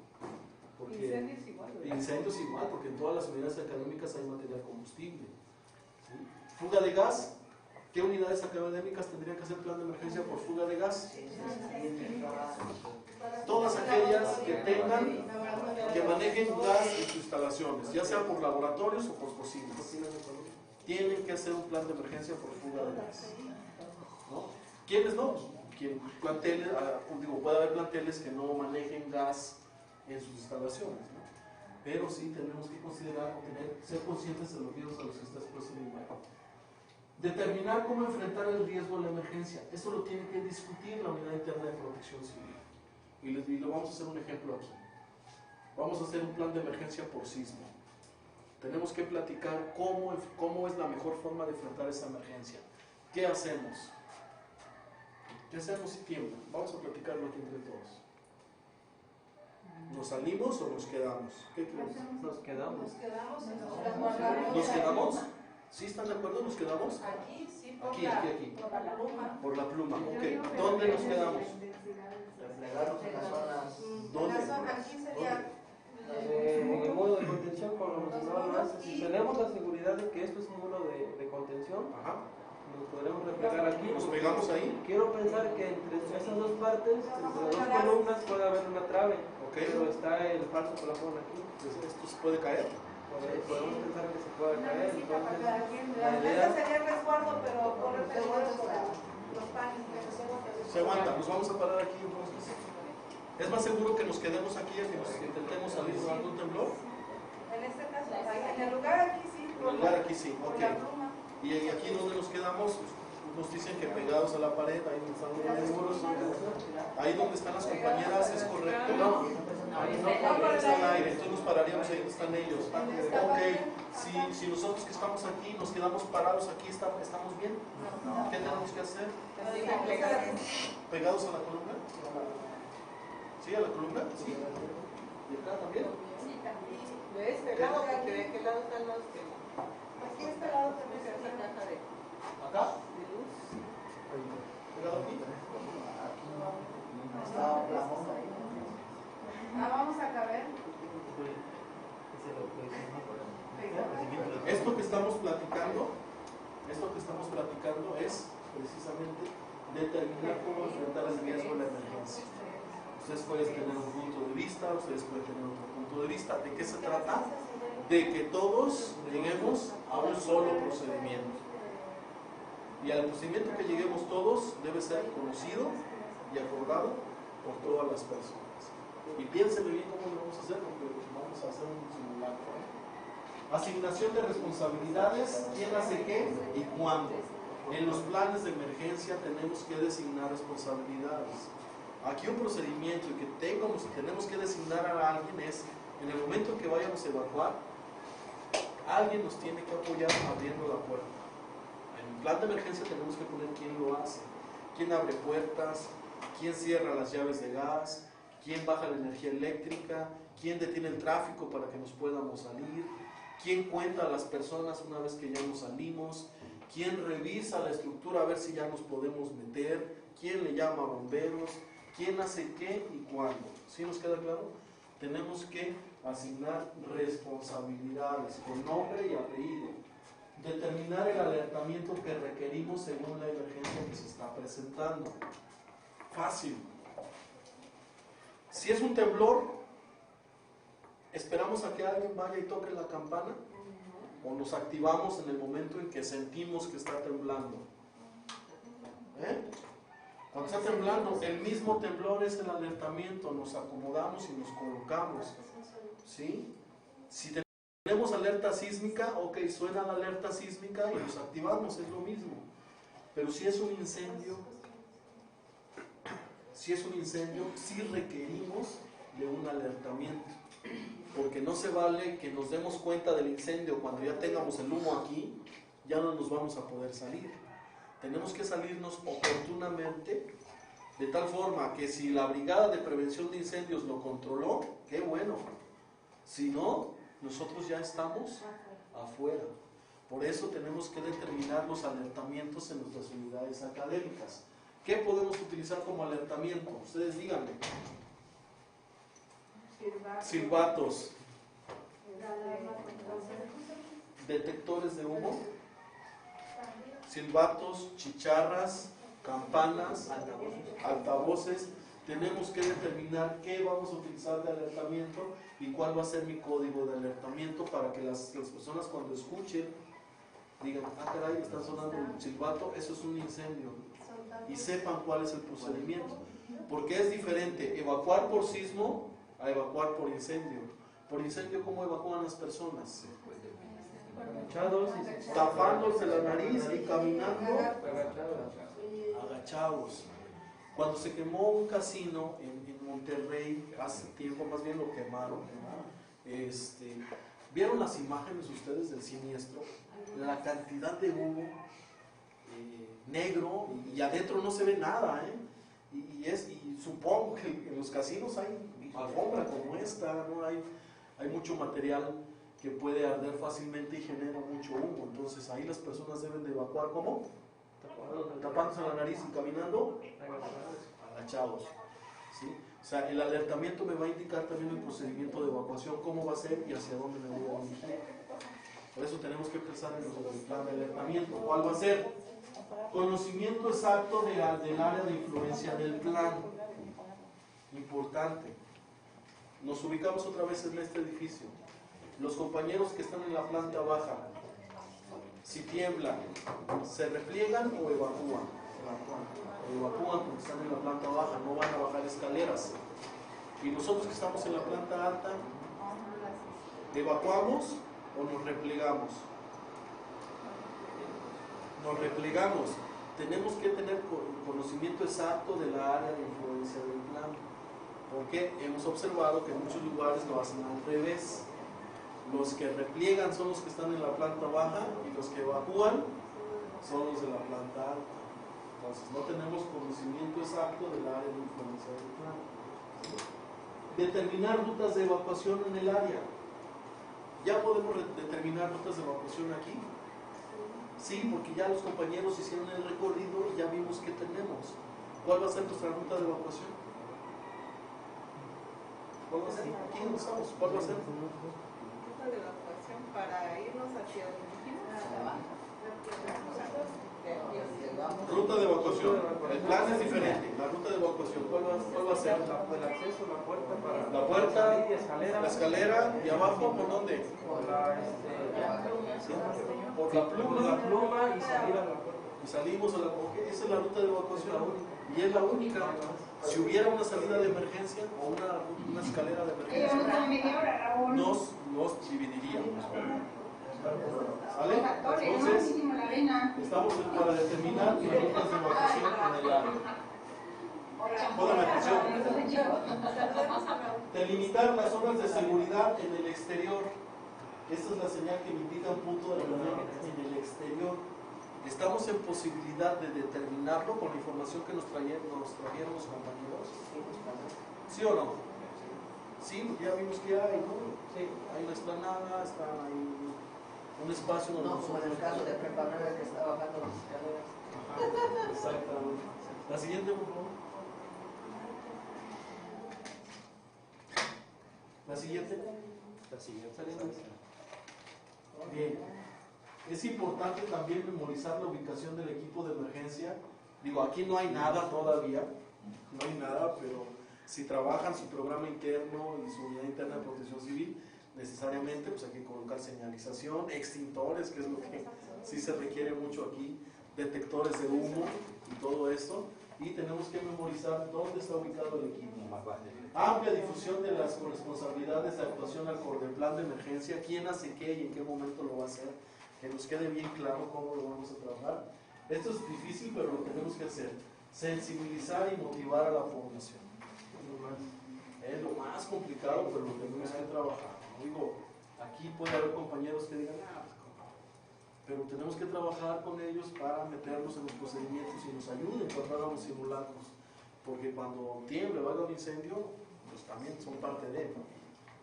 Porque, incendios igual, ¿verdad? Incendios igual, porque en todas las unidades académicas hay material combustible. ¿Sí? Fuga de gas. ¿Qué unidades académicas tendrían que hacer plan de emergencia por fuga de gas? Todas aquellas que tengan, que manejen gas en sus instalaciones, ya sea por laboratorios o por cocinas. Tienen que hacer un plan de emergencia por fuga de gas. ¿No? ¿Quiénes no? Planteles, puede haber planteles que no manejen gas en sus instalaciones, ¿no? Pero sí tenemos que considerar o ser conscientes de los riesgos a los que está expuesto el inmueble. Determinar cómo enfrentar el riesgo a la emergencia. Eso lo tiene que discutir la unidad interna de protección civil. Y lo vamos a hacer un ejemplo aquí. Vamos a hacer un plan de emergencia por sismo. Tenemos que platicar cómo es la mejor forma de enfrentar esa emergencia. ¿Qué hacemos? ¿Qué hacemos si tiembla? Vamos a platicarlo aquí entre todos. ¿Nos salimos o nos quedamos? ¿Qué creen? Nos quedamos. ¿Nos quedamos? ¿Sí están de acuerdo? ¿Nos quedamos? Aquí, sí, aquí. Por la pluma. Por la pluma, ok. ¿Dónde nos quedamos? Replegarnos en las zonas. ¿Dónde? Aquí sería. En el modo de contención, como lo mencionaban antes, si tenemos la seguridad de que esto es un muro de contención, Ajá. nos podremos replegar aquí. ¿Nos pegamos ahí? Quiero pensar que entre esas dos partes, entre las dos columnas, puede haber una trave. Ok. Pero está el falso plafón aquí. Entonces, ¿esto se puede caer? Podemos pensar que se puede caer. Entonces, La idea sería el resguardo, pero por el resguardo los panes. Se aguanta, nos vamos a parar aquí entonces. ¿Es más seguro que nos quedemos aquí a que nos intentemos salir de algún temblor? En este caso, en el lugar aquí sí. En el Llegar aquí sí, ok. Y aquí donde nos quedamos, nos dicen que pegados a la pared, ahí donde están los seguros, ahí donde están las compañeras, ¿es correcto? No, está al aire, entonces nos pararíamos ahí donde están ellos. Ok, si nosotros que estamos aquí nos quedamos parados aquí, ¿estamos bien? ¿Qué tenemos que hacer? ¿Pegados a la columna? ¿Sí, a la columna? ¿Sí? ¿Y acá también? Sí, también. De este lado, porque de qué lado están los que... Aquí este lado también se esa caja de ¿Acá? luz. ¿Pegado aquí? Vamos a caber. Esto que estamos platicando es precisamente determinar cómo enfrentar el riesgo de la emergencia. Ustedes pueden tener un punto de vista, ustedes pueden tener otro punto de vista. ¿De qué se trata? De que todos lleguemos a un solo procedimiento. Y al procedimiento que lleguemos todos debe ser conocido y acordado por todas las personas. Y piénsenme bien cómo lo vamos a hacer, porque vamos a hacer un simulacro. Asignación de responsabilidades, quién hace qué y cuándo. En los planes de emergencia tenemos que designar responsabilidades. Aquí un procedimiento que tenemos que designar a alguien es, en el momento en que vayamos a evacuar, alguien nos tiene que apoyar abriendo la puerta. En el plan de emergencia tenemos que poner quién lo hace, quién abre puertas, quién cierra las llaves de gas, quién baja la energía eléctrica, quién detiene el tráfico para que nos podamos salir, quién cuenta a las personas una vez que ya nos salimos, quién revisa la estructura a ver si ya nos podemos meter, quién le llama a bomberos, quién hace qué y cuándo. ¿Sí nos queda claro? Tenemos que asignar responsabilidades con nombre y apellido, determinar el alertamiento que requerimos según la emergencia que se está presentando. Fácil. Si es un temblor, ¿esperamos a que alguien vaya y toque la campana? ¿O nos activamos en el momento en que sentimos que está temblando? Cuando está temblando, el mismo temblor es el alertamiento, nos acomodamos y nos colocamos. ¿Sí? Si tenemos alerta sísmica, ok, suena la alerta sísmica y nos activamos, es lo mismo. Pero si es un incendio, sí requerimos de un alertamiento. Porque no se vale que nos demos cuenta del incendio cuando ya tengamos el humo aquí, ya no nos vamos a poder salir. Tenemos que salirnos oportunamente, de tal forma que si la Brigada de Prevención de Incendios lo controló, qué bueno. Si no, nosotros ya estamos afuera. Por eso tenemos que determinar los alertamientos en nuestras unidades académicas. ¿Qué podemos utilizar como alertamiento? Ustedes díganme. Silbatos, detectores de humo, silbatos, chicharras, campanas, altavoces. Tenemos que determinar qué vamos a utilizar de alertamiento y cuál va a ser mi código de alertamiento para que las personas cuando escuchen digan, ah caray, está sonando un silbato, eso es un incendio, y sepan cuál es el procedimiento, porque es diferente evacuar por sismo a evacuar por incendio. Por incendio, ¿cómo evacúan las personas? Tapándose la nariz y caminando agachados. Cuando se quemó un casino en Monterrey hace tiempo, más bien lo quemaron, ¿vieron las imágenes ustedes del siniestro? La cantidad de humo negro y adentro no se ve nada, y supongo que en los casinos hay alfombra como esta, ¿no? Hay mucho material que puede arder fácilmente y genera mucho humo. Entonces ahí las personas deben de evacuar, ¿cómo? Tapándose la nariz y caminando agachados, ¿sí? O sea, el alertamiento me va a indicar también el procedimiento de evacuación, cómo va a ser y hacia dónde me voy a dirigir. Por eso tenemos que pensar en el plan de alertamiento. ¿Cuál va a ser? Conocimiento exacto del área de influencia del plan. Importante. Nos ubicamos otra vez en este edificio. Los compañeros que están en la planta baja, si tiemblan, ¿se repliegan o evacúan? Evacúan porque están en la planta baja, no van a bajar escaleras. Y nosotros que estamos en la planta alta, ¿evacuamos o nos replegamos? nos replegamos. Tenemos que tener conocimiento exacto de la área de influencia del plan, porque hemos observado que en muchos lugares lo hacen al revés. Los que repliegan son los que están en la planta baja y los que evacúan son los de la planta alta. Entonces no tenemos conocimiento exacto del área de influencia del plan. Determinar rutas de evacuación en el área. ¿Ya podemos determinar rutas de evacuación aquí? Sí, porque ya los compañeros hicieron el recorrido y ya vimos que tenemos. ¿Cuál va a ser nuestra ruta de evacuación? ¿Cuál va a ser? Aquí no estamos. ¿Cuál va a ser? Ruta de evacuación para irnos hacia donde dijimos. Ruta de evacuación. El plan es diferente. La ruta de evacuación, ¿cuál va a ser? El acceso, la puerta para La puerta, escalera. la escalera y abajo, ¿por dónde? Por la pluma y salir a la puerta. Y salimos a la esa es la ruta de evacuación y es la única. Si hubiera una salida de emergencia o una escalera de emergencia, nos dividiríamos. ¿Vale? Entonces, estamos para determinar las rutas de evacuación en el área. Delimitar las zonas de seguridad en el exterior. Esta es la señal que me indica un punto de reunión en el exterior. ¿Estamos en posibilidad de determinarlo con la información que nos trajeron los compañeros? ¿Sí o no? Sí, ya vimos que hay, ¿no? Sí, hay una explanada, está ahí un espacio donde No, como en el caso de Prepa 9 que está bajando las escaleras. Ajá, exactamente. La siguiente, por favor. La siguiente. La siguiente. Bien. Es importante también memorizar la ubicación del equipo de emergencia. Digo, aquí no hay nada todavía, no hay nada, pero si trabajan su programa interno y su unidad interna de protección civil, necesariamente pues hay que colocar señalización, extintores, que es lo que sí se requiere mucho aquí, detectores de humo y todo esto, y tenemos que memorizar dónde está ubicado el equipo. Amplia difusión de las corresponsabilidades de actuación al plan de emergencia, quién hace qué y en qué momento lo va a hacer, que nos quede bien claro cómo lo vamos a trabajar. Esto es difícil, pero lo tenemos que hacer. Sensibilizar y motivar a la población. Es lo más complicado, pero lo tenemos que trabajar. No digo, aquí puede haber compañeros que digan, pero tenemos que trabajar con ellos para meternos en los procedimientos y nos ayuden cuando hagamos simulacros. Porque cuando tiemble o haga un incendio, pues también son parte de él.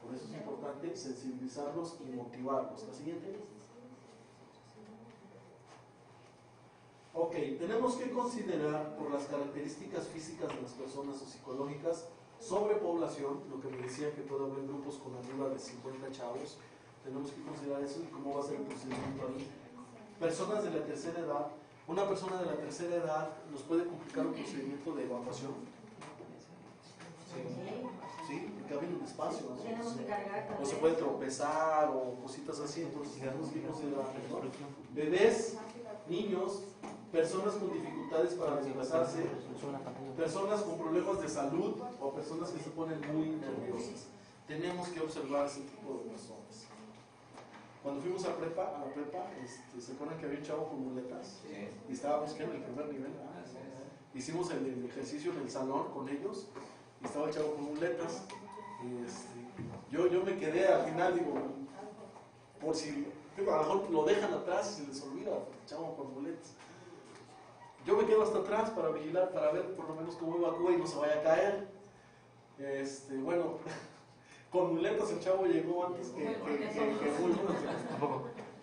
Por eso es importante sensibilizarlos y motivarlos. La siguiente. Ok, tenemos que considerar por las características físicas de las personas o psicológicas, sobrepoblación, lo que me decía que puede haber grupos con arriba de 50 chavos, tenemos que considerar eso y cómo va a ser el procedimiento ahí. Personas de la tercera edad, una persona de la tercera edad nos puede complicar un procedimiento de evacuación. Sí, porque hay un espacio, ¿no? O se puede tropezar o cositas así, entonces tenemos que considerar, ¿no? Bebés, niños, personas con dificultades para desplazarse, personas con problemas de salud o personas que se ponen muy nerviosas. Tenemos que observar ese tipo de personas. Cuando fuimos a la prepa, ¿se acuerdan que había un chavo con muletas? Y estábamos en el primer nivel. Hicimos el ejercicio en el salón con ellos y estaba el chavo con muletas. Yo me quedé al final, digo, por si a lo mejor lo dejan atrás y se les olvida, el chavo con muletas. Yo me quedo hasta atrás para vigilar, para ver por lo menos cómo evacúa y no se vaya a caer. Bueno, con muletas el chavo llegó antes que uno.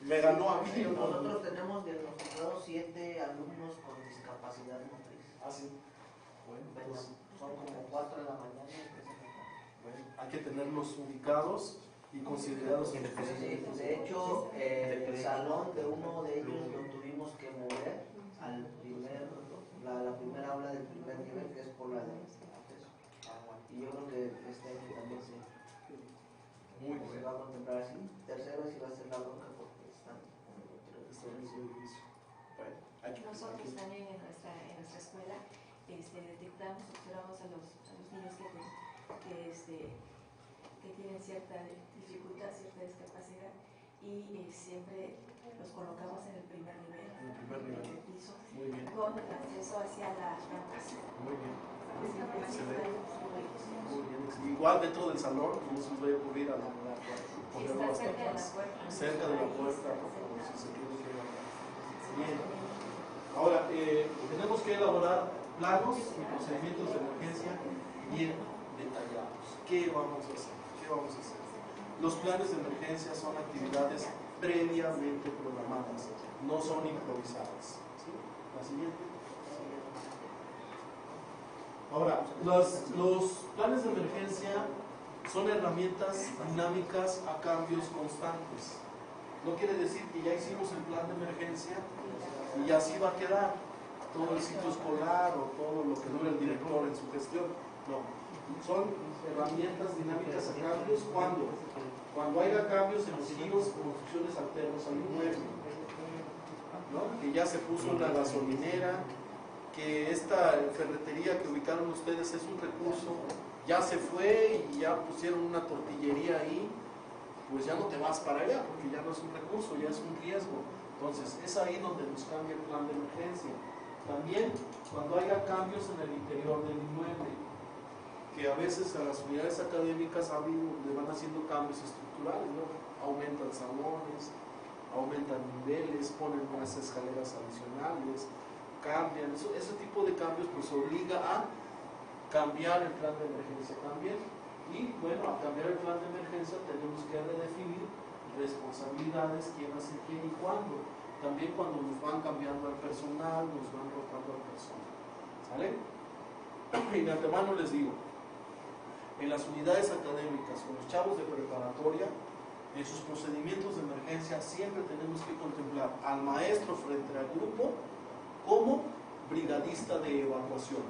Me ganó a mí. Nosotros tenemos diagnosticados 7 alumnos con discapacidad motriz. Ah, sí. Bueno, pues, son como 4 de la mañana. Bueno, hay que tenerlos ubicados y considerados. De hecho, el salón de uno de ellos lo tuvimos que mover al la primera aula del primer nivel, que es por la de acceso. Y yo creo que este año también se va a contemplar así. Tercero sí va a ser la bronca porque están en el edificio. Nosotros también en nuestra escuela detectamos, observamos a los niños que tienen cierta dificultad, cierta discapacidad, y siempre los colocamos en el primer nivel, En el primer nivel. del piso, Muy bien. con acceso hacia las rampas. Muy bien. Siempre Excelente. existen Muy bien. Igual dentro del salón, no se nos vaya a ocurrir a ponerlo está hasta cerca de la atrás. puerta. Cerca de la Ahí puerta, está, por si se tiene que evacuar. Bien. cerca. Ahora, tenemos que elaborar planos y procedimientos de emergencia bien detallados. ¿Qué vamos a hacer? ¿Qué vamos a hacer? Los planes de emergencia son actividades previamente programadas, no son improvisadas. ¿Sí? La siguiente. Ahora, los planes de emergencia son herramientas dinámicas a cambios constantes. No quiere decir que ya hicimos el plan de emergencia y así va a quedar todo el ciclo escolar o todo lo que dure el director en su gestión. No, son herramientas dinámicas a cambios cuando haya cambios en los giros o construcciones alternas al inmueble, ¿no? Que ya se puso una gasolinera, que esta ferretería que ubicaron ustedes es un recurso, ya se fue y ya pusieron una tortillería ahí, pues ya no te vas para allá porque ya no es un recurso, ya es un riesgo. Entonces es ahí donde nos cambia el plan de emergencia. También cuando haya cambios en el interior del inmueble, que a veces a las unidades académicas le van haciendo cambios estructurales, ¿no? Aumentan salones, aumentan niveles, ponen unas escaleras adicionales, cambian, ese tipo de cambios pues obliga a cambiar el plan de emergencia también. Y bueno, al cambiar el plan de emergencia tenemos que redefinir responsabilidades, quién hace qué y cuándo. También cuando nos van cambiando al personal, nos van rotando al personal. ¿Sale? Y de antemano les digo, en las unidades académicas, con los chavos de preparatoria, en sus procedimientos de emergencia siempre tenemos que contemplar al maestro frente al grupo como brigadista de evacuación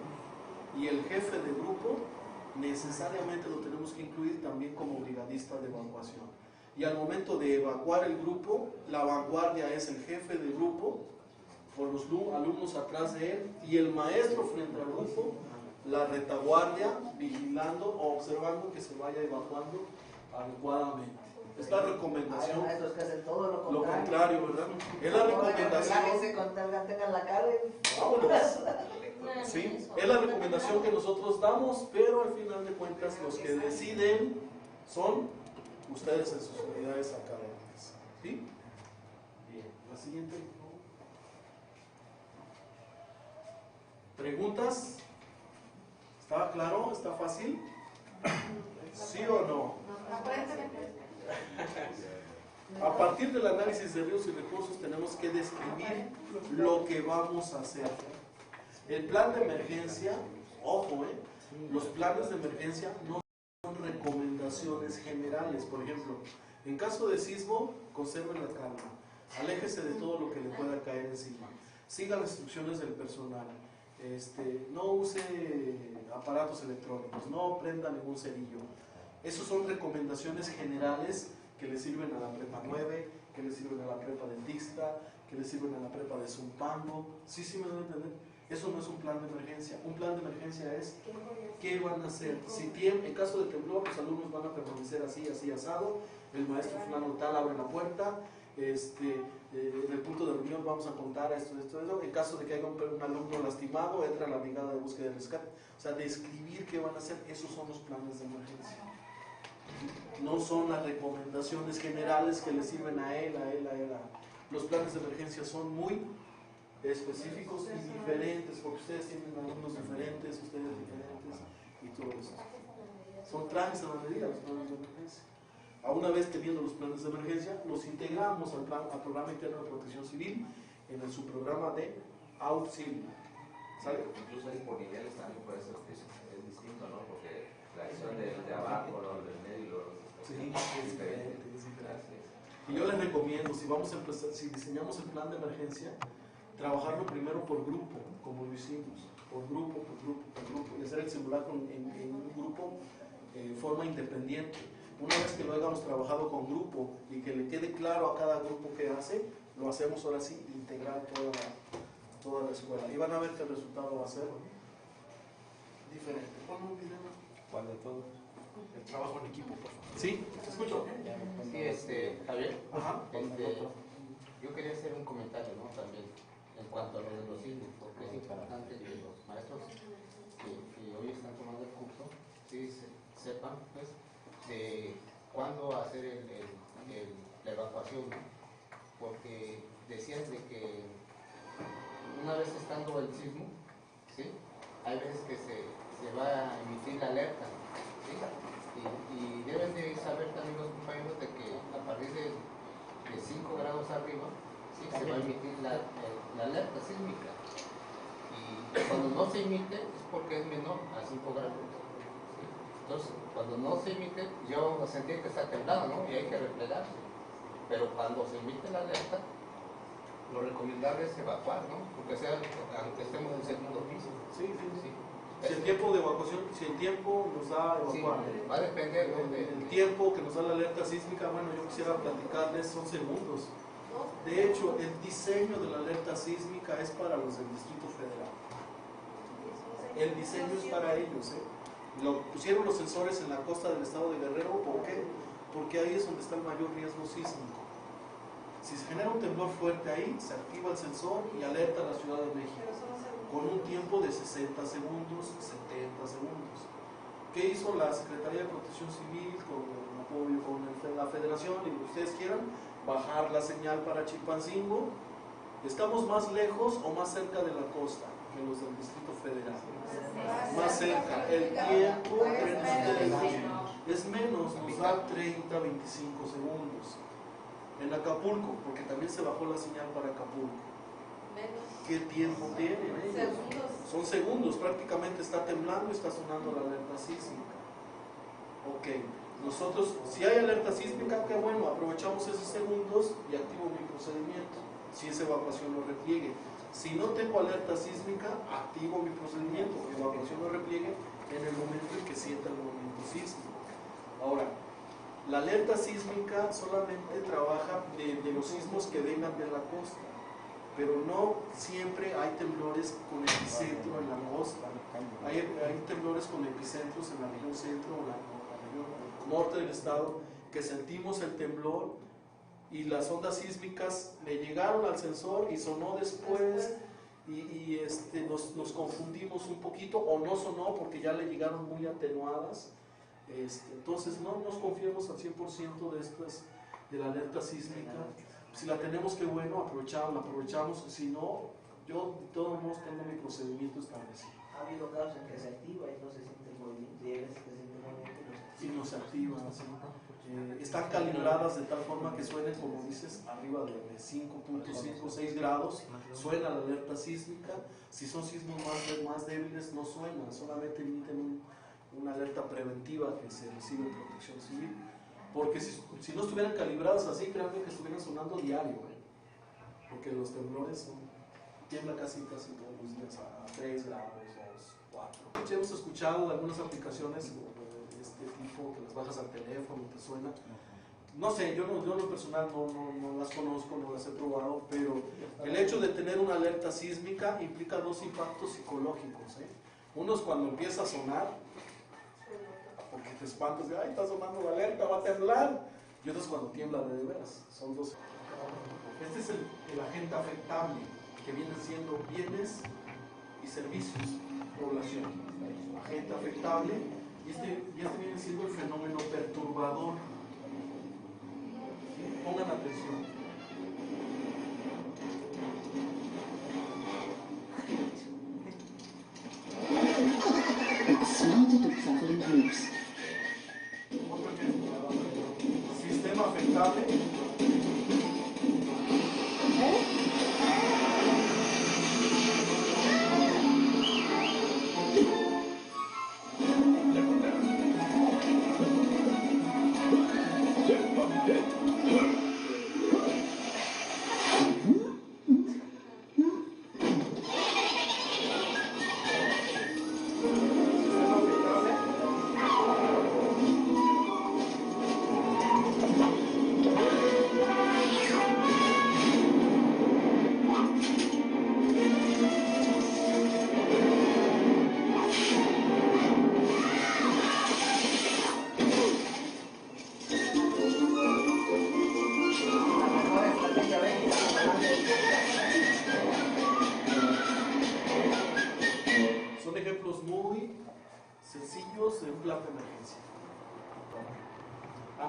y el jefe de grupo necesariamente lo tenemos que incluir también como brigadista de evacuación. Y al momento de evacuar el grupo, la vanguardia es el jefe de grupo con los alumnos atrás de él y el maestro frente al grupo, la retaguardia vigilando o observando que se vaya evacuando adecuadamente. Es la recomendación. Hay maestros que hacen todo lo contrario, ¿verdad? Es la recomendación. Relájense con tal tengan la cara. Vámonos. Sí, es la recomendación que nosotros damos, pero al final de cuentas los que deciden son ustedes en sus unidades académicas. ¿Sí? Bien, la siguiente. ¿Preguntas? ¿Está claro? ¿Está fácil? ¿Sí o no? A partir del análisis de riesgos y recursos tenemos que describir lo que vamos a hacer. El plan de emergencia, ojo, los planes de emergencia no son recomendaciones generales. Por ejemplo, en caso de sismo, conserve la calma, aléjese de todo lo que le pueda caer encima, siga las instrucciones del personal, no use aparatos electrónicos, no prenda ningún cerillo. Esas son recomendaciones generales que le sirven a la prepa 9, que le sirven a la prepa dentista, que le sirven a la prepa de Zumpango. ¿Sí me van a entender? Eso no es un plan de emergencia. Un plan de emergencia es qué van a hacer. Si en caso de temblor, los alumnos van a permanecer así, así, asado. El maestro fulano tal abre la puerta. En el punto de reunión vamos a contar esto. En caso de que haya un alumno lastimado, entra la brigada de búsqueda y rescate. O sea, describir qué van a hacer, esos son los planes de emergencia. No son las recomendaciones generales que le sirven a él. Los planes de emergencia son muy específicos y diferentes, porque ustedes tienen alumnos diferentes, ustedes diferentes y todo eso. Son trajes a la medida los planes de emergencia. A una vez teniendo los planes de emergencia, los integramos al programa interno de protección civil en el subprograma de auxilio. ¿Sale? Incluso ahí por niveles también puede ser es distinto, ¿no? Porque la acción de abajo, ¿no? Del medio, sí, es diferente. Y yo les recomiendo, si vamos a empezar, si diseñamos el plan de emergencia, trabajarlo primero por grupo, como lo hicimos, por grupo, y hacer el simulacro en un grupo en forma independiente. Una vez que lo hayamos trabajado con grupo y que le quede claro a cada grupo qué hace, lo hacemos ahora sí, integrar toda la escuela. Y van a ver que el resultado va a ser diferente. ¿Cuál de todos? el trabajo en equipo, por favor. ¿Sí? ¿Te escucho? Sí, Javier. Ajá. Yo quería hacer un comentario, ¿no? También en cuanto a lo de los sismos, porque es importante que los maestros que hoy están tomando el curso, sí sepan, pues, de cuándo hacer la evacuación, ¿no? Porque decías de que una vez estando el sismo, ¿sí? Hay veces que se va a emitir la alerta, ¿sí? Y deben de saber también los compañeros de que a partir de 5 grados arriba, ¿sí? Se va a emitir la alerta sísmica. Y cuando no se emite es porque es menor a 5 grados. ¿Sí? Entonces, cuando no se emite, ya vamos a sentir que está temblado, ¿no? Y hay que replegarse. Pero cuando se emite la alerta, lo recomendable es evacuar, ¿no? Porque sea, aunque estemos en el segundo piso. Sí. Si el tiempo de evacuación, si el tiempo nos da evacuar, sí, va a depender, ¿no? El tiempo que nos da la alerta sísmica, bueno, yo quisiera platicarles, son segundos. De hecho, el diseño de la alerta sísmica es para los del Distrito Federal. El diseño es para ellos, ¿eh? Lo pusieron los sensores en la costa del estado de Guerrero, ¿por qué? Porque ahí es donde está el mayor riesgo sísmico. Si se genera un temblor fuerte ahí, se activa el sensor y alerta a la Ciudad de México, con un tiempo de 60 segundos, 70 segundos. ¿Qué hizo la Secretaría de Protección Civil con el apoyo con la Federación y lo que ustedes quieran? Bajar la señal para Chilpancingo. ¿Estamos más lejos o más cerca de la costa que los del Distrito Federal? Más cerca. El tiempo es menos, nos da 30, 25 segundos. En Acapulco, porque también se bajó la señal para Acapulco. ¿Qué tiempo tienen ellos? Son segundos, prácticamente está temblando y está sonando la alerta sísmica. Ok, nosotros, si hay alerta sísmica, qué bueno, aprovechamos esos segundos y activo mi procedimiento, si esa evacuación no repliegue. Si no tengo alerta sísmica, activo mi procedimiento, evacuación no repliegue en el momento en que sienta el movimiento sísmico. Ahora, la alerta sísmica solamente trabaja de los sismos que vengan de la costa, pero no siempre hay temblores con epicentro en la costa. Hay temblores con epicentros en la región centro o la región norte del estado, que sentimos el temblor y las ondas sísmicas le llegaron al sensor y sonó después y nos confundimos un poquito, o no sonó porque ya le llegaron muy atenuadas. Entonces no nos confiemos al 100% de la alerta sísmica. Si la tenemos, que bueno, la aprovechamos. Si no, yo de todos modos tengo mi procedimiento establecido. Ha habido casos en que se activa y no se siente el movimiento, y hay veces que se siente el movimiento y no se activa. ¿Sí? Están calibradas de tal forma que suenen, como dices, arriba de 5.5 o 6 grados, suena la alerta sísmica. Si son sismos más débiles, no suenan, solamente emiten una alerta preventiva que se recibe en Protección Civil. Porque si no estuvieran calibradas así, créanme que estuvieran sonando diario, porque los temblores tiembla casi todos los días a 3 grados, 2, 4. Ya hemos escuchado de algunas aplicaciones de este tipo, que las bajas al teléfono, te suena. No sé, yo en lo personal no las conozco, no las he probado, pero el hecho de tener una alerta sísmica implica dos impactos psicológicos. Uno es cuando empieza a sonar, porque te espantas de, ay, está sonando la alerta, va a temblar. Y otro es cuando tiembla de veras. Son dos. Este es el agente afectable, que vienen siendo bienes y servicios, población. Agente afectable, y este viene siendo el fenómeno perturbador. Pongan atención. Sistema afectable.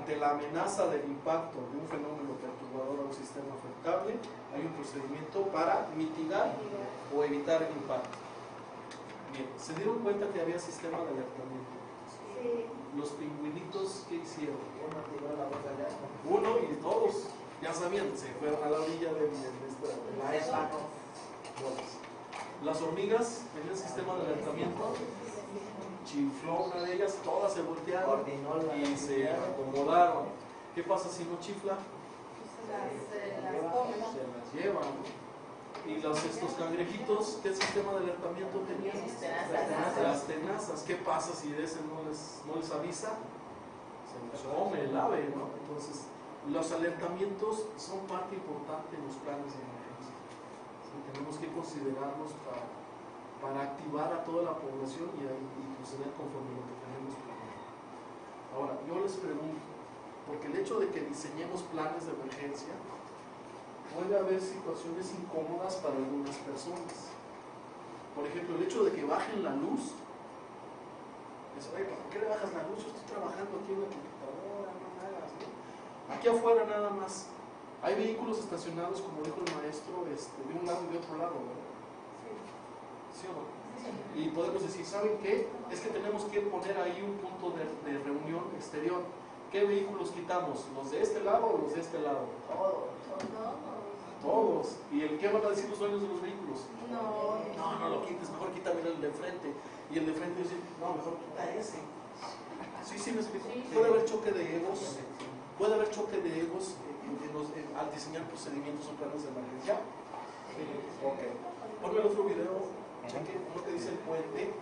ante la amenaza del impacto de un fenómeno perturbador a un sistema afectable, hay un procedimiento para mitigar o evitar el impacto. Bien, ¿se dieron cuenta que había sistema de alertamiento? Sí. Los pingüinitos, ¿qué hicieron? Uno y todos, ya sabían, se fueron a la orilla de la isla. Las hormigas tenían sistema de alertamiento, chifló una de ellas, todas se voltearon y se acomodaron. ¿Qué pasa si no chifla? Se las llevan, ¿no? Y estos cangrejitos, ¿qué sistema de alertamiento tenían? Las tenazas. ¿Qué pasa si ese no les avisa? Se los come el ave, ¿no? Entonces, los alertamientos son parte importante en los planes de emergencia. ¿Sí? Tenemos que considerarlos para activar a toda la población y proceder conforme lo que tenemos planeado. Ahora, yo les pregunto, porque el hecho de que diseñemos planes de emergencia, puede haber situaciones incómodas para algunas personas. Por ejemplo, el hecho de que bajen la luz. Es, oye, ¿por qué le bajas la luz? Yo estoy trabajando aquí en la computadora, no me hagas, ¿no? Aquí afuera nada más. Hay vehículos estacionados, como dijo el maestro, de un lado y de otro lado, ¿verdad? ¿Sí o no? Y podemos decir, ¿saben qué? Es que tenemos que poner ahí un punto de reunión exterior. ¿Qué vehículos quitamos? ¿Los de este lado o los de este lado? Todos. ¿Y qué van a decir los dueños de los vehículos? No lo quites, mejor quítame el de frente. Y el de frente dice, no, mejor quita ese. Sí, me explico. Puede haber choque de egos. Puede haber choque de egos al diseñar procedimientos o planes de emergencia. Ok. Ponme el otro video. Cheque lo que dice el puente.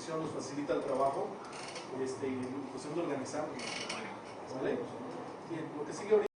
Nos facilita el trabajo y cuestión de organizarnos. ¿Vale? Bien, lo que sigue ahorita.